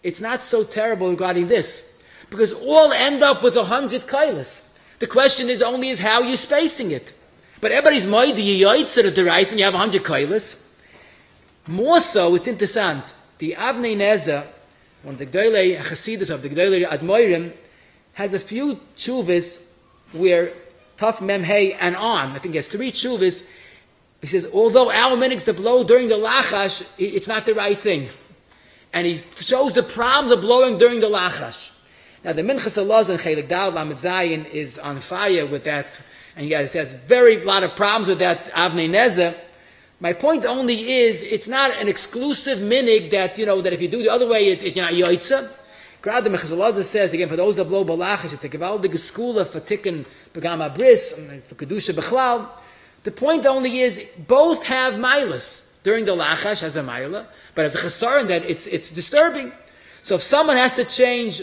it's not so terrible regarding this. Because all end up with 100 kailas. The question is how you're spacing it. But everybody's moidi yoytzer of the rice, and you have 100 kailas. More so, it's interesting. The Avnei Nezer, one of the Gdolei Chasidus of the Gdolei Admoirim, has a few tshuvas where Taf Mem Hey and on, I think he has 3 tshuvas. He says, although our minutes to blow during the lachash, it's not the right thing. And he shows the problems of blowing during the lachash. Now the Minchas Alaz and Chelik Dal Lamed Zayin is on fire with that, and he has very lot of problems with that Avnei Nezer. My point only is, it's not an exclusive minig that, that if you do the other way, it's not yoitza. Grad the Minchas Alaz says, again, for those that blow balachish, it's a gewaldige skula for tikkun begama bris, for kedusha bechlal. The point only is, both have milas. During the lachash has a mila, but as a chesaron that it's disturbing. So if someone has to change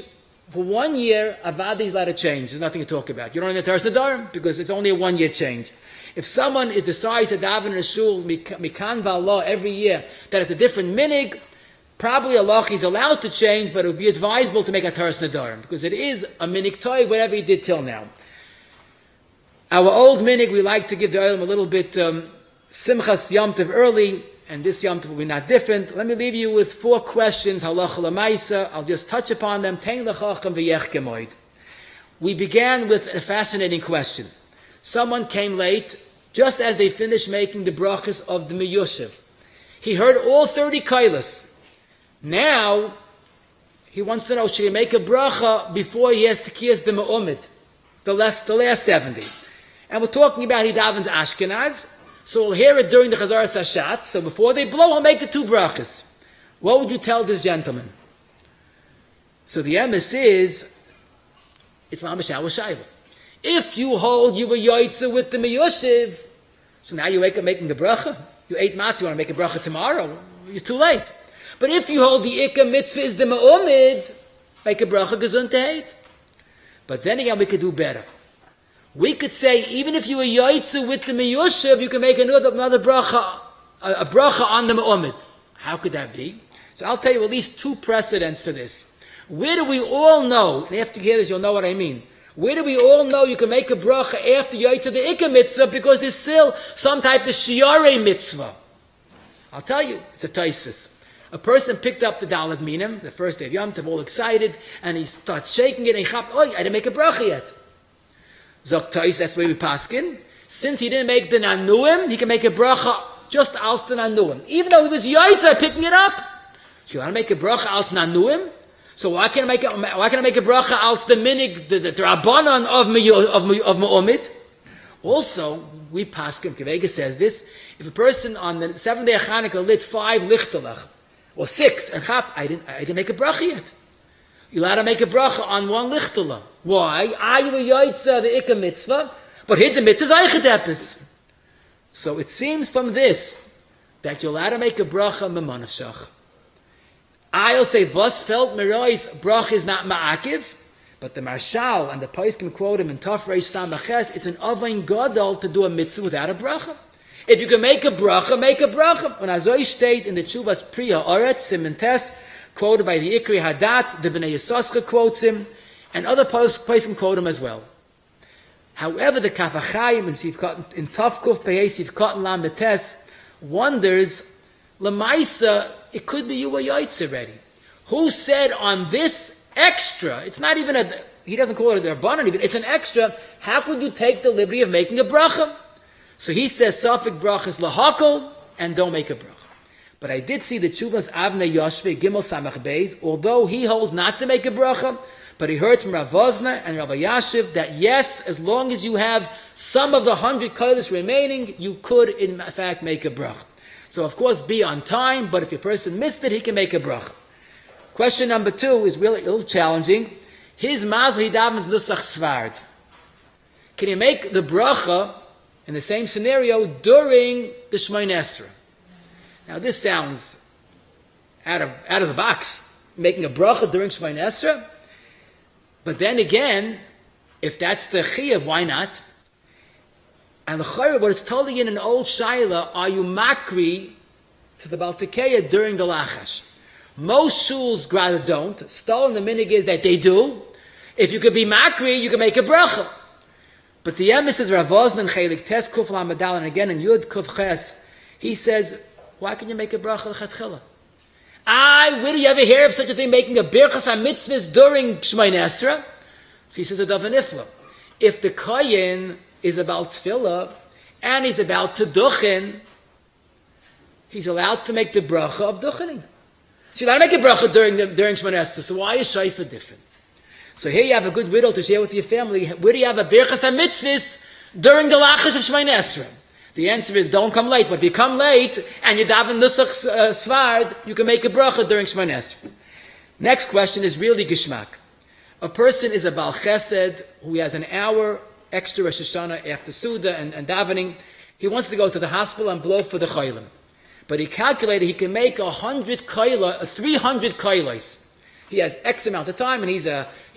for 1 year, avadi is allowed to change. There's nothing to talk about. You don't need to teres nedarim because it's only a 1 year change. If someone is decides to daven in a shul mikan v'allah every year, that is a different minig. Probably Allah is allowed to change, but it would be advisable to make a teres nedarim because it is a minig toy, whatever he did till now. Our old minig, we like to give the olim a little bit simchas Yom Tov early, and this Yom Tov will be not different. Let me leave you with 4 questions, halacha l'maisa. I'll just touch upon them. Tein l'chacham v'yech kemoid. We began with a fascinating question. Someone came late, just as they finished making the brachas of the miyushiv. He heard all 30 kailas. Now, he wants to know, should he make a bracha before he has tekiyas the ma'umid, the last 70? And we're talking about he davens Ashkenaz, so we'll hear it during the Chazar Sashat, so before they blow, he'll make the 2 brachas. What would you tell this gentleman? So the emes is, it's mamash our shayla. If you hold you were yoitza with the miyushiv, so now you wake up making the bracha. You ate matzah, you want to make a bracha tomorrow, it's too late. But if you hold the ikka mitzvah is the ma'umid, make a bracha gesundheit. But then again, we could do better. We could say, even if you were yoitza with the miyushiv, you can make another bracha, a bracha on the ma'umid. How could that be? So I'll tell you at least 2 precedents for this. Where do we all know, and after you hear this, you'll know what I mean. Where do we all know you can make a bracha after yoitza the ikka mitzvah because there's still some type of shiarei mitzvah? I'll tell you, it's a taisus. A person picked up the Dalet Minim, the first day of Yom Tov, all excited, and he starts shaking it, and he chapped, I didn't make a bracha yet. Zok Tais, that's the way we paskin. Since he didn't make the Nanuim, he can make a bracha just als the Nanuim. Even though he was yoitza picking it up. So you want to make a bracha als Nanuim? So why can't I make a bracha als the minig, the rabbanon of Ma'omid? Also, we paskin, Kavega says this, if a person on the 7th day of Chanukah lit 5 lichtelach, or 6, and chap, I didn't make a bracha yet. You're allowed to make a bracha on 1 lichtela. Why? Ayu yoitza the ikka mitzvah, but hit the mitzvah's eichet. So it seems from this that you're allowed to make a bracha memonashach. I'll say vos felt merois bracha is not ma'akiv, but the Marshal and the Paiskim quote him in Tov Reish Samaches. It's an ovain gadol to do a mitzvah without a bracha. If you can make a bracha, make a bracha. When Azoi state in the Tshuvas Priya Oretz Siman Tes, quoted by the Ikri Hadat, the Bnei Yisoscha quotes him, and other Paiskim quote him as well. However, the Kaf HaChaim in Tov Kuf Pei Sif Katan Lam Betes wonders, Lamaisa, it could be you were yoitz already. Who said on this extra, it's not even he doesn't call it a rabbanon even, it's an extra, how could you take the liberty of making a bracha? So he says, Safik brachas lahakol, and don't make a bracha. But I did see the Tshuvas Avnei Yoshve Gimel Samach Beis, although he holds not to make a bracha, but he heard from Rav Vosner and Rabbi Yashiv that yes, as long as you have some of the 100 kodesh remaining, you could in fact make a bracha. So of course be on time, but if your person missed it, he can make a bracha. Question number 2 is really a little challenging. His mazel he davens nusach svard. Can he make the bracha in the same scenario during the Shmoneh Esrei? Now this sounds out of the box, making a bracha during Shmoneh Esrei. But then again, if that's the chiyuv, why not? And the chayr, what it's told in an old shaila, are you makri to the Baltikeya during the lachash? Most shuls rather don't. Stolen the minig is that they do. If you could be makri, you can make a bracha. But the emes is Rav Oznan Chelik Tes Kuf Lamadal, and again in Yud Kuf Ches, he says, why can you make a bracha l'chatchila? Where do you ever hear of such a thing, making a birchas ha-mitzvahs during Shmona Esrei? So he says a davar nifla. If the kohen is about tefillah, and he's about to duchen, he's allowed to make the bracha of duchening. So you're allowed to make a bracha during Shmona Esrei. So why is shofar different? So here you have a good riddle to share with your family. Where do you have a birchas ha-mitzvahs during the lachash of Shmona Esrei? The answer is don't come late. But if you come late and you daven nusach svard, you can make a bracha during Shmona Esrei. Next question is really gishmak. A person is a Baal Chesed who has an hour extra Rosh Hashana after Suda and davening. He wants to go to the hospital and blow for the chaylim. But he calculated he can make 300 kailas. He has X amount of time, and he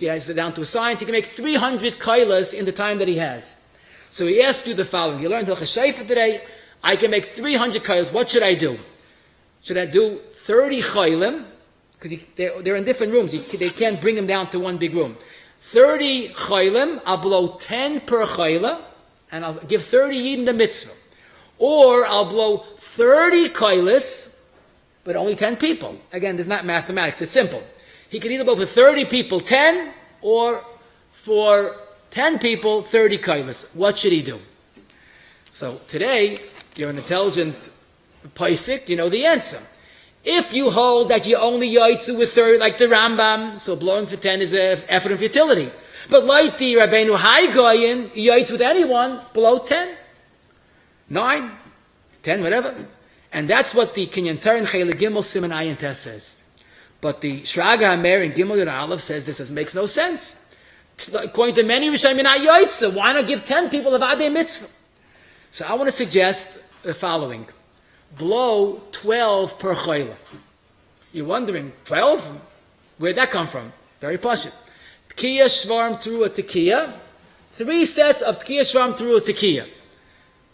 has it down to a science. He can make 300 kailas in the time that he has. So he asks you the following. You learned Halachos Shofar today. I can make 300 kailas. What should I do? Should I do 30 chaylim? Because they're in different rooms. They can't bring them down to one big room. 30 chaylim, I'll blow 10 per chayla, and I'll give 30 yidin the mitzvah. Or I'll blow 30 kailas, but only 10 people. Again, this is not mathematics. It's simple. He could either blow for 30 people 10, or for 10 people 30 kailas. What should he do? So today, you're an intelligent paisik, you know the answer. If you hold that you only yaitzu with 30, like the Rambam, so blowing for 10 is an effort of futility. But like the Rabbeinu Haigoyin, yaitz with anyone, below 10, 9, 10, whatever. And that's what the Kinyan Taran Chele Gimel Siman Ayin Tes says. But the Shraga Hamer in Gimel Yud Aleph says this makes no sense. According to many Rishonim, you're not yaitzu. Why not give 10 people a Vadei Mitzvah? So I want to suggest the following. Blow 12 per chayla. You're wondering, 12? Where'd that come from? Very pashut. Tkiya shvarm through a tekiya. 3 sets of tkiya shvarm through a tekiya.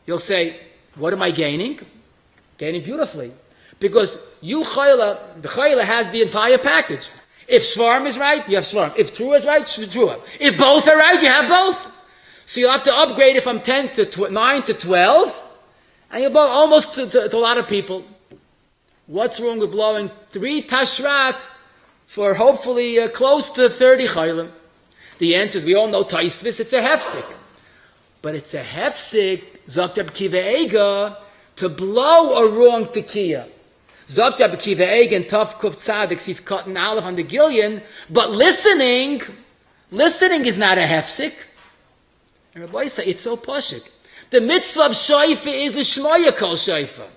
You'll say, what am I gaining? Gaining beautifully. Because the chayla has the entire package. If shvarm is right, you have shvarm. If trua is right, trua. If both are right, you have both. So you'll have to upgrade it from 9 to 12. And you blow almost to a lot of people. What's wrong with blowing 3 tashrat for hopefully close to 30 chaylim? The answer is, we all know taisvis, it's a hefsik. But it's a hefsik, Zok Rabbi Akiva Eiga, to blow a wrong tekiya. Zok Rabbi Akiva Eiga and Tov Kuf Tzadik, Sif Cotton Aleph on the Gillion, but listening is not a hefsik. And Rabbi say it's so pashik. The mitzvah of shofar is l'shmoya kol shofar.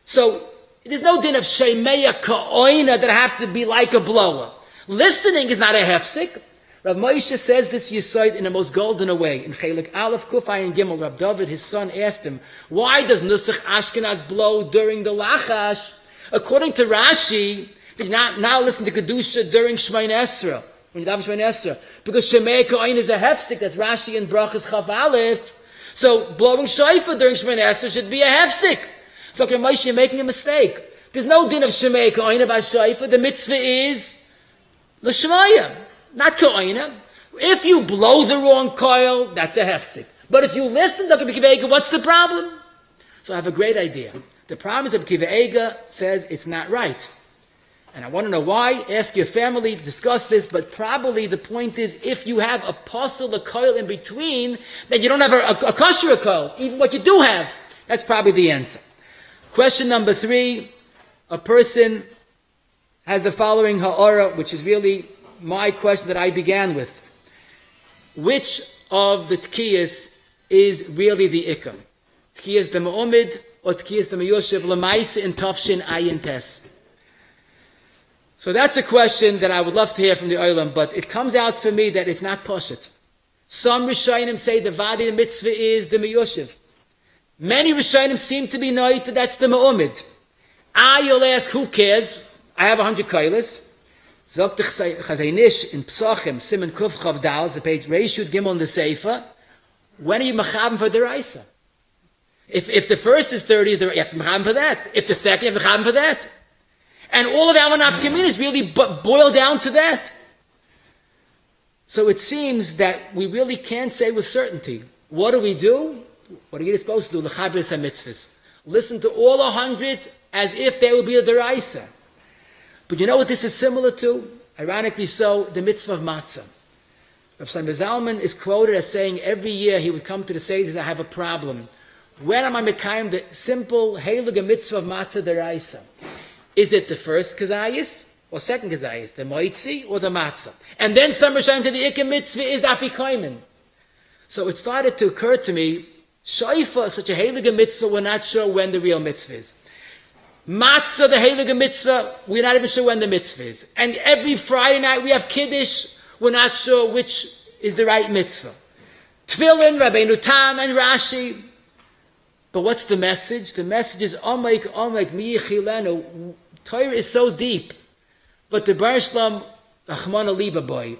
So there's no din of shemeya ka'oina that have to be like a blower. Listening is not a hefsik. Rav Moshe says this yesod in the most golden way. In Chelik Aleph Kufay and Gimel, Rav David, his son, asked him, why does Nusach Ashkenaz blow during the Lachash? According to Rashi, did not listen to Kedusha during Shmona Esrei, when you daven Shmona Esrei, because shemeya ka'oina is a hefsik. That's Rashi in Brachas Chav Aleph. So blowing shofar during Shemona Esrei should be a hefsik. So Moshe, you're making a mistake. There's no din of shemeya ka'oina by shofar. The mitzvah is l'shmoya, not ka'oina. If you blow the wrong coil, that's a hefsik. But if you listen to Rabbi Akiva Eiga, what's the problem? So I have a great idea. The problem is Rabbi Akiva Eiga says it's not right. And I want to know why. Ask your family, discuss this, but probably the point is, if you have a puzzle, a coil in between, then you don't have a kosher coil. Even what you do have, that's probably the answer. Question number 3, a person has the following ha'ara, which is really my question that I began with. Which of the tkiyas is really the ikam? Tkiyas the ma'omid or tkiyas the meyoshev l'maisa in tafshin ayin tes? So that's a question that I would love to hear from the Olam, but it comes out for me that it's not Poshet. Some Rishonim say the Vadi the mitzvah is the Meyoshev. Many Rishonim seem to be noit that's the Ma'omid. You'll ask, who cares? I have 100 kailas. Zogt Chazaynish in Psachim, Simon Kuf Chav Dal, the page Reishut Gimel in the Sefer. When are you Machavim for Deraisa? If the first is 30, you have to Machavim for that. If the second, you have to Machavim for that. And all of our nafkamin is really boiled down to that. So it seems that we really can't say with certainty What do we do? What are you supposed to do? L'chabris ha-mitzvahs. Listen to all 100 as if they would be a deraisa. But you know what this is similar to? Ironically so, the mitzvah of matzah. Rav Shlomo Zalman is quoted as saying every year he would come to the Seder, I have a problem. When am I mekayim the simple heilige mitzvah of matzah deraisa? Is it the first kazayis or second kazayis? The moitzi or the matzah? And then some Rishonim say the ikka mitzvah is the afikoimen. So it started to occur to me, shofar is such a heilige mitzvah, we're not sure when the real mitzvah is. Matzah, the heilige mitzvah, we're not even sure when the mitzvah is. And every Friday night we have kiddush, we're not sure which is the right mitzvah. Tefillin, Rabbeinu Tam, and Rashi. But what's the message? The message is, Omek, mi yichilenu. Torah is so deep. But the Bar Shlom, Achmana Liba boy,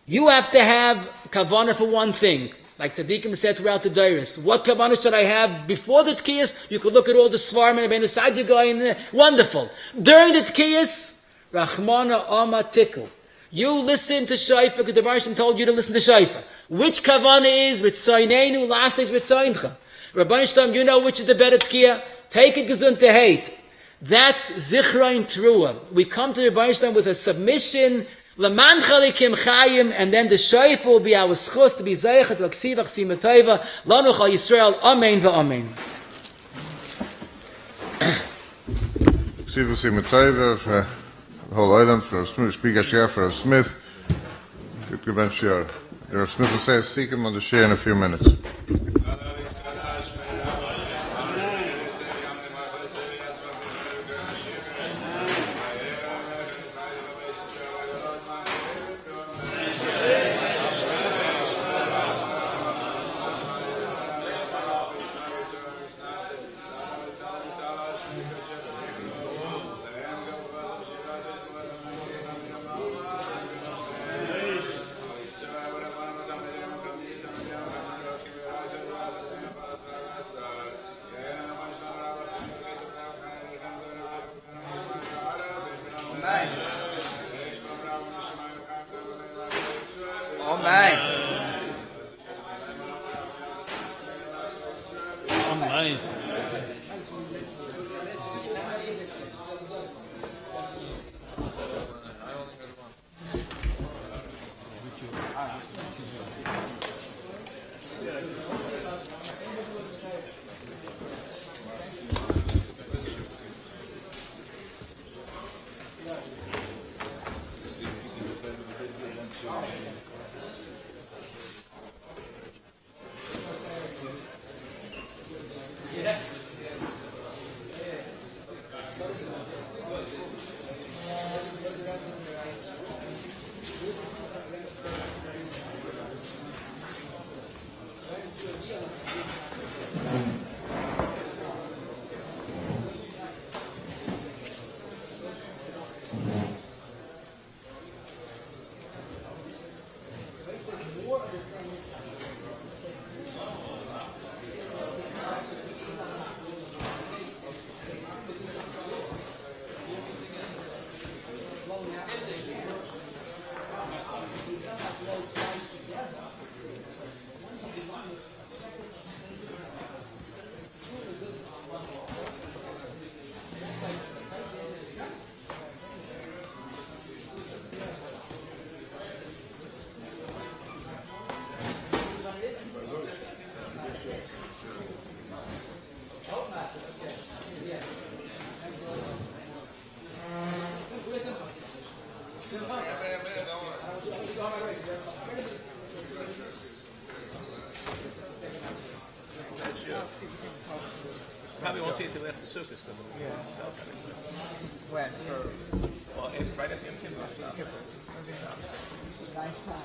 you have to have kavanah for one thing. Like Tzaddikim said throughout the Deiris. What kavanah should I have before the Tkiyas? You could look at all the Svarim and Rabbeinu Sadia going, wonderful. During the Tkiyas, Rachmana Ama Tikku. You listen to Shofar because the Bar Shlom told you to listen to Shofar. Which kavanah is Ritzoineinu, last is Ritzoincha. Rabbi Shlom, you know which is the better Tkiyah? Take it gesund to hate. That's Zichron Trua. We come to Rabbi Shlom with a submission, Laman Chalikim Chayim, and then the Shofar will be our schus to be Zeichet, Vaksivach, Simatova, Lanuch al Yisrael, Amen v'Amen. Ksivach Simatova, for the whole island, for Smith, Speaker Share for Smith. Good to be sure. Rav Smith will say, seek him on the share in a few minutes. Probably won't see it till after Sukkot because When? Well, right at the Yom Kippur. Nice time.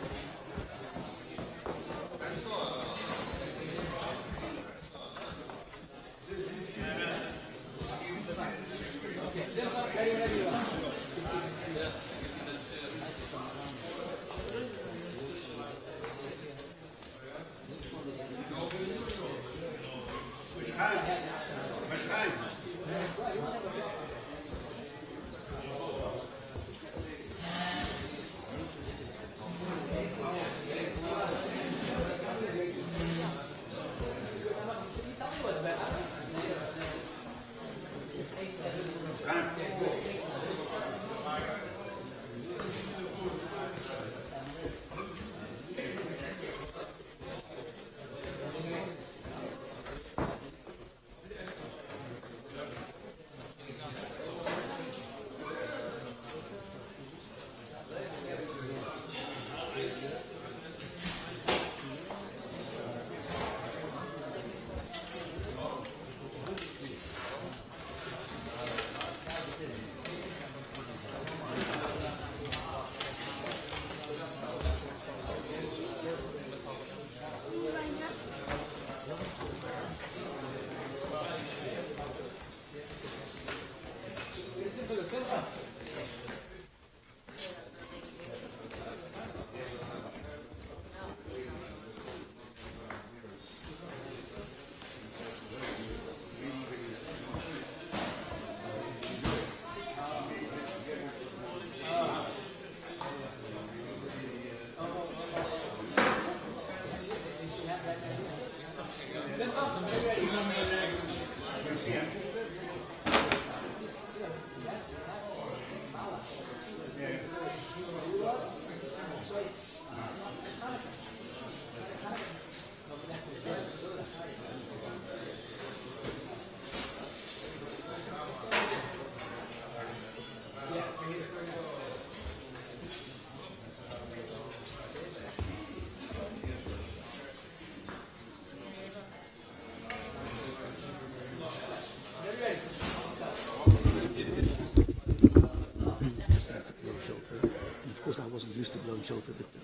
wasn't used to blowing shofar with the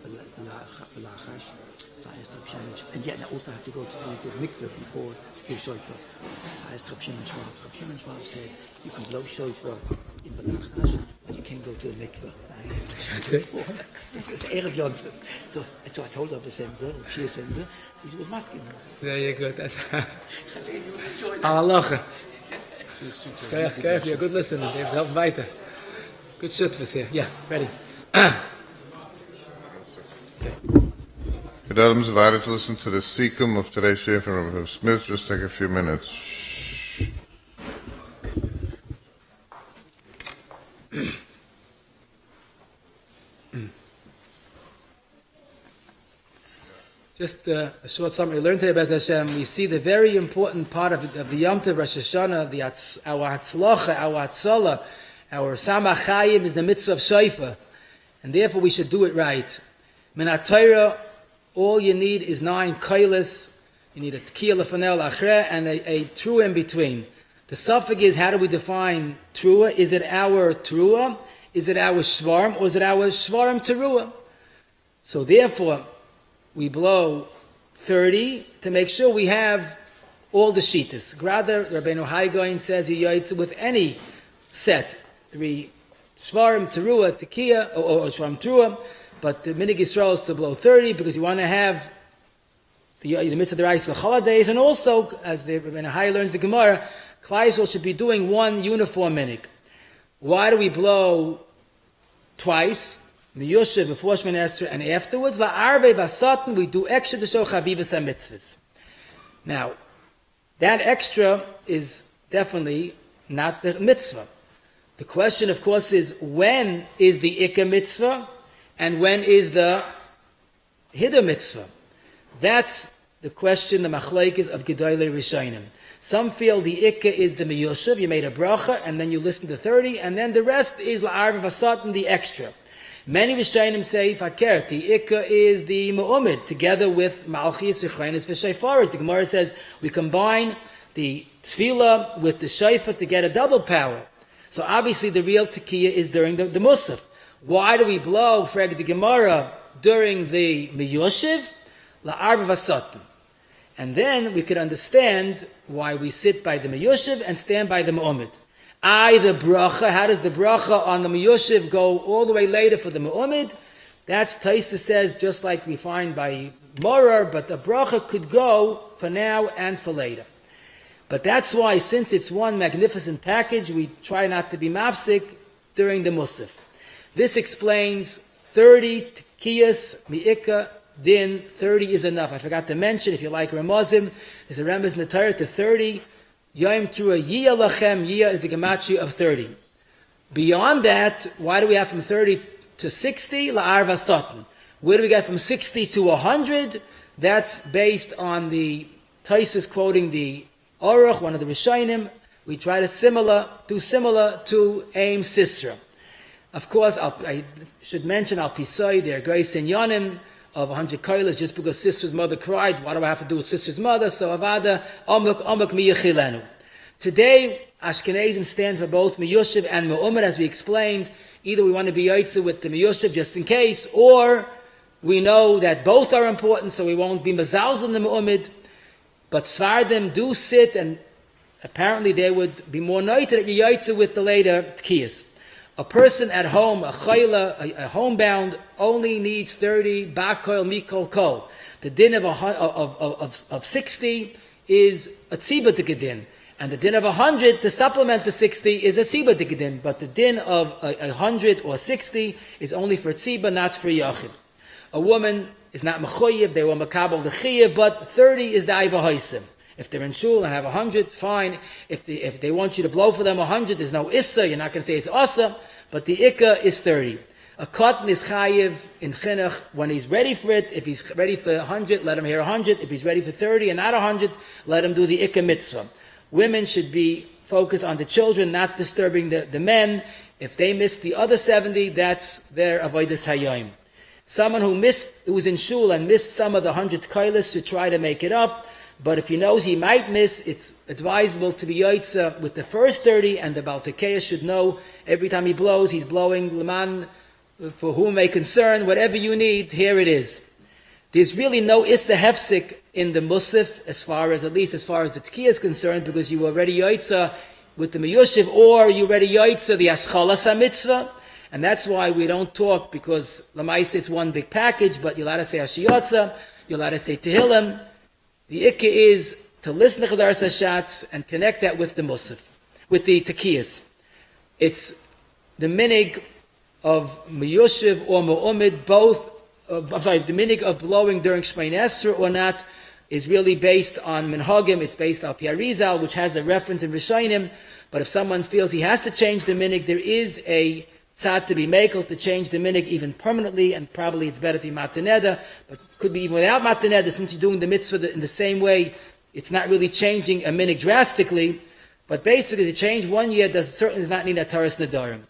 Halachos. So I asked Rabbi Shimon, and yet I also have to go to the mikveh before to give shofar. I asked Rabbi Shimon Schwab. Rabbi Shimon Schwab said, you can blow shofar in Halachos, but you can't go to the mikveh. It's Erev Yontif. So I told Rabbi Senzer, Shia Senzer, he was masculine. Very good. Halacha. You're a good listener. James, help weiter. Good shutfus here. Yeah, ready. Good Adams, invited to listen to the Sikkim of today's share from Rabbi Smith. Just take a few minutes. Shh. Just a short summary. We learned today, Bez Hashem, we see the very important part of the Yom Tov, Rosh Hashana, our Hatzlocha, our Hatzola, our Samach Chayim is the mitzvah of Shofar. And therefore we should do it right. Min HaTorah, all you need is 9 koilas. You need a Tekiah Lefanel Achreh and a Trua in between. The suffix is, how do we define Trua? Is it our Trua? Is it our Shvarim? Or is it our Shvarim Teruah? So therefore, we blow 30 to make sure we have all the shitas. Rather, Rabbeinu Haigoin says you yaitz with any set, 3 Shvarim, Teruah, Tekiah, or Shvarim, Teruah, but the Minig Yisrael is to blow 30 because you want to have the mitzvah derais the holidays, and also, as the Rabbeinu Hai learns the Gemara, Klai Yisrael should be doing one uniform minig. Why do we blow twice? Miyusha before Shemini Esrei and afterwards. La'arvei v'asatan, we do extra to show chavivas and mitzvahs. Now, that extra is definitely not the mitzvah. The question, of course, is when is the ikka mitzvah and when is the hiddur mitzvah? That's the question, the machlekes of Gedolei Rishonim. Some feel the ikka is the miyushav, you made a bracha and then you listen to 30, and then the rest is la'arvei v'asatan, the extra. Many Rishonim say, Fakert, the Ikka is the Mu'umid, together with Malchis, Yechonis, V'Shayfaris. The Gemara says, we combine the Tefillah with the Shayfa to get a double power. So obviously the real Tekiah is during the Musaf. Why do we blow, frag the Gemara, during the Miyoshiv? La'arv V'Satan. And then we could understand why we sit by the Miyoshiv and stand by the Mu'umid. The bracha, how does the bracha on the Miyushiv go all the way later for the Mu'umid? That's Taisa says, just like we find by Morar, but the bracha could go for now and for later. But that's why, since it's one magnificent package, we try not to be mafsik during the Musaf. This explains 30 Tekiyas, Mi'ikah, Din, 30 is enough. I forgot to mention, if you like Ramazim, there's a Remez in the Torah to 30. Yom Trua Yiyah Lachem, Yiyah is the gematria of 30. Beyond that, why do we have from 30 to 60? La'arv V'Satan. Where do we get from 60 to 100? That's based on the Taisus quoting the Aruch, one of the Rishonim. We try to do similar to Aim Sisra. Of course, I should mention Al Pisai, their grace in Yonim of 100 koilas, just because Sistra's mother cried. What do I have to do with Sistra's mother? So Avada, Amuk Miyachilenu. Today, Ashkenazim stand for both Miyushiv and Mu'umid, as we explained. Either we want to be Yaitze with the Miyushiv just in case, or we know that both are important, so we won't be Mazalz in the Mu'umid. But Svardim do sit, and apparently they would be more noted that you Yaitze with the later Tkiyas. A person at home, a chayla, a homebound, only needs 30 bakoil mikol kol. The din of 60 is a tziba tikadin, and the din of 100 to supplement the 60 is a tziba tikadin. But the din of 100 or 60 is only for tziba, not for yachid. A woman is not mechoyev; they will makabel the chiyah, but 30 is the aiva haisim. If they're in shul and have 100, fine. If they want you to blow for them 100, there's no issa. You're not going to say it's asa. But the ikka is 30. A cotton is chayiv in chinuch when he's ready for it. If he's ready for 100, let him hear 100. If he's ready for 30 and not 100, let him do the ikka mitzvah. Women should be focused on the children, not disturbing the men. If they miss the other 70, that's their avodas hayom. Someone who was in shul and missed some of the 100 kailas should try to make it up. But if he knows he might miss, it's advisable to be yaitza with the first 30, and the Baltekeya should know every time he blows, he's blowing Leman for whom may concern, whatever you need, here it is. There's really no Issa Hefsik in the Musaf, at least as far as the Tkiyah is concerned, because you already Yaitza with the Meyushiv, or you already Yaitza the Aschalas HaMitzvah, and that's why we don't talk, because Lamaisa it's one big package, but you're allowed to say Ashiyotza, you're allowed to say Tehillim. The Ikka is to listen to Chazar Sashatz and connect that with the Musaf, with the Tkiyas. It's the minig of Meyushiv or Mu'umid, both, the minig of blowing during Shmein Esrei or not, is really based on Minhagim. It's based on Piarizal, which has a reference in Rishonim. But if someone feels he has to change the minig, there is a tzad to be makel to change the minig even permanently, and probably it's better to be mataneda, but could be even without mataneda, since you're doing the mitzvah in the same way, it's not really changing a minig drastically. But basically, to change 1 year certainly does not need a Taras Nadarim.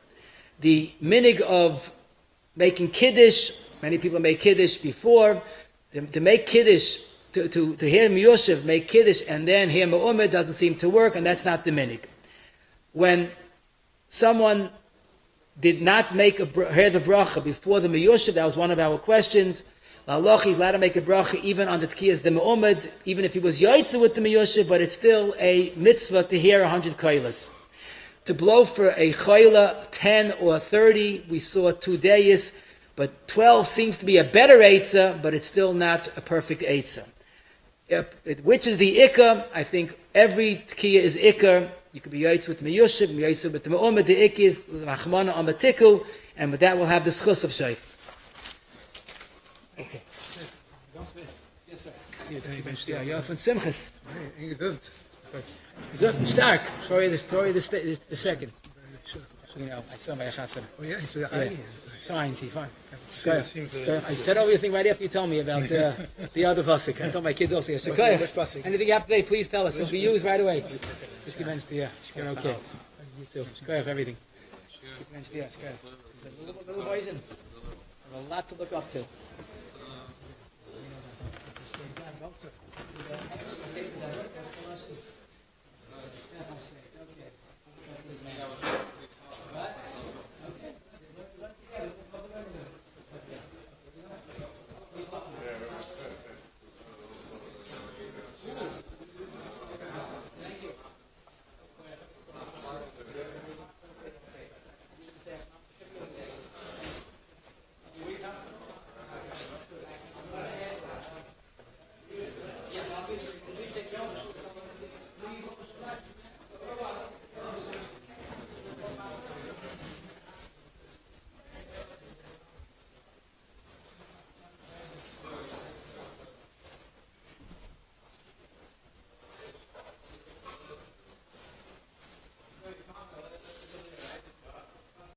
The minig of making Kiddush, many people make Kiddush before, to make Kiddush, to hear Miyoshev, make Kiddush, and then hear Ma'umid doesn't seem to work, and that's not the minig. When someone did not hear the bracha before the Miyoshev, that was one of our questions. La'aloch, he's allowed to make a bracha even on the Tkiyas the Ma'umid, even if he was Yaitza with the Miyoshev, but it's still a mitzvah to hear 100 kailas. To blow for a chayla 10 or 30, we saw 2 days, but 12 seems to be a better Eitzah, but it's still not a perfect Eitzah. Which is the Ikka? I think every Tkiyah is Ikka. You could be Yaitz with the Meyushiv, Yaitz with the Ma'umid, the Ikka is Machmana on the Tikku, and with that we'll have the Schus of Shaykh. Okay. Yes, sir. Ja, ja, von Simchas. Stark. Sorry, the second. You know, I saw my Chassan. Oh, yeah, he's fine. I said everything right after you told me about the other Vasik. I told my kids also. Anything you have to say, please tell us. It'll be used right away. Okay. You too. Everything. Little poison. A lot to look up to.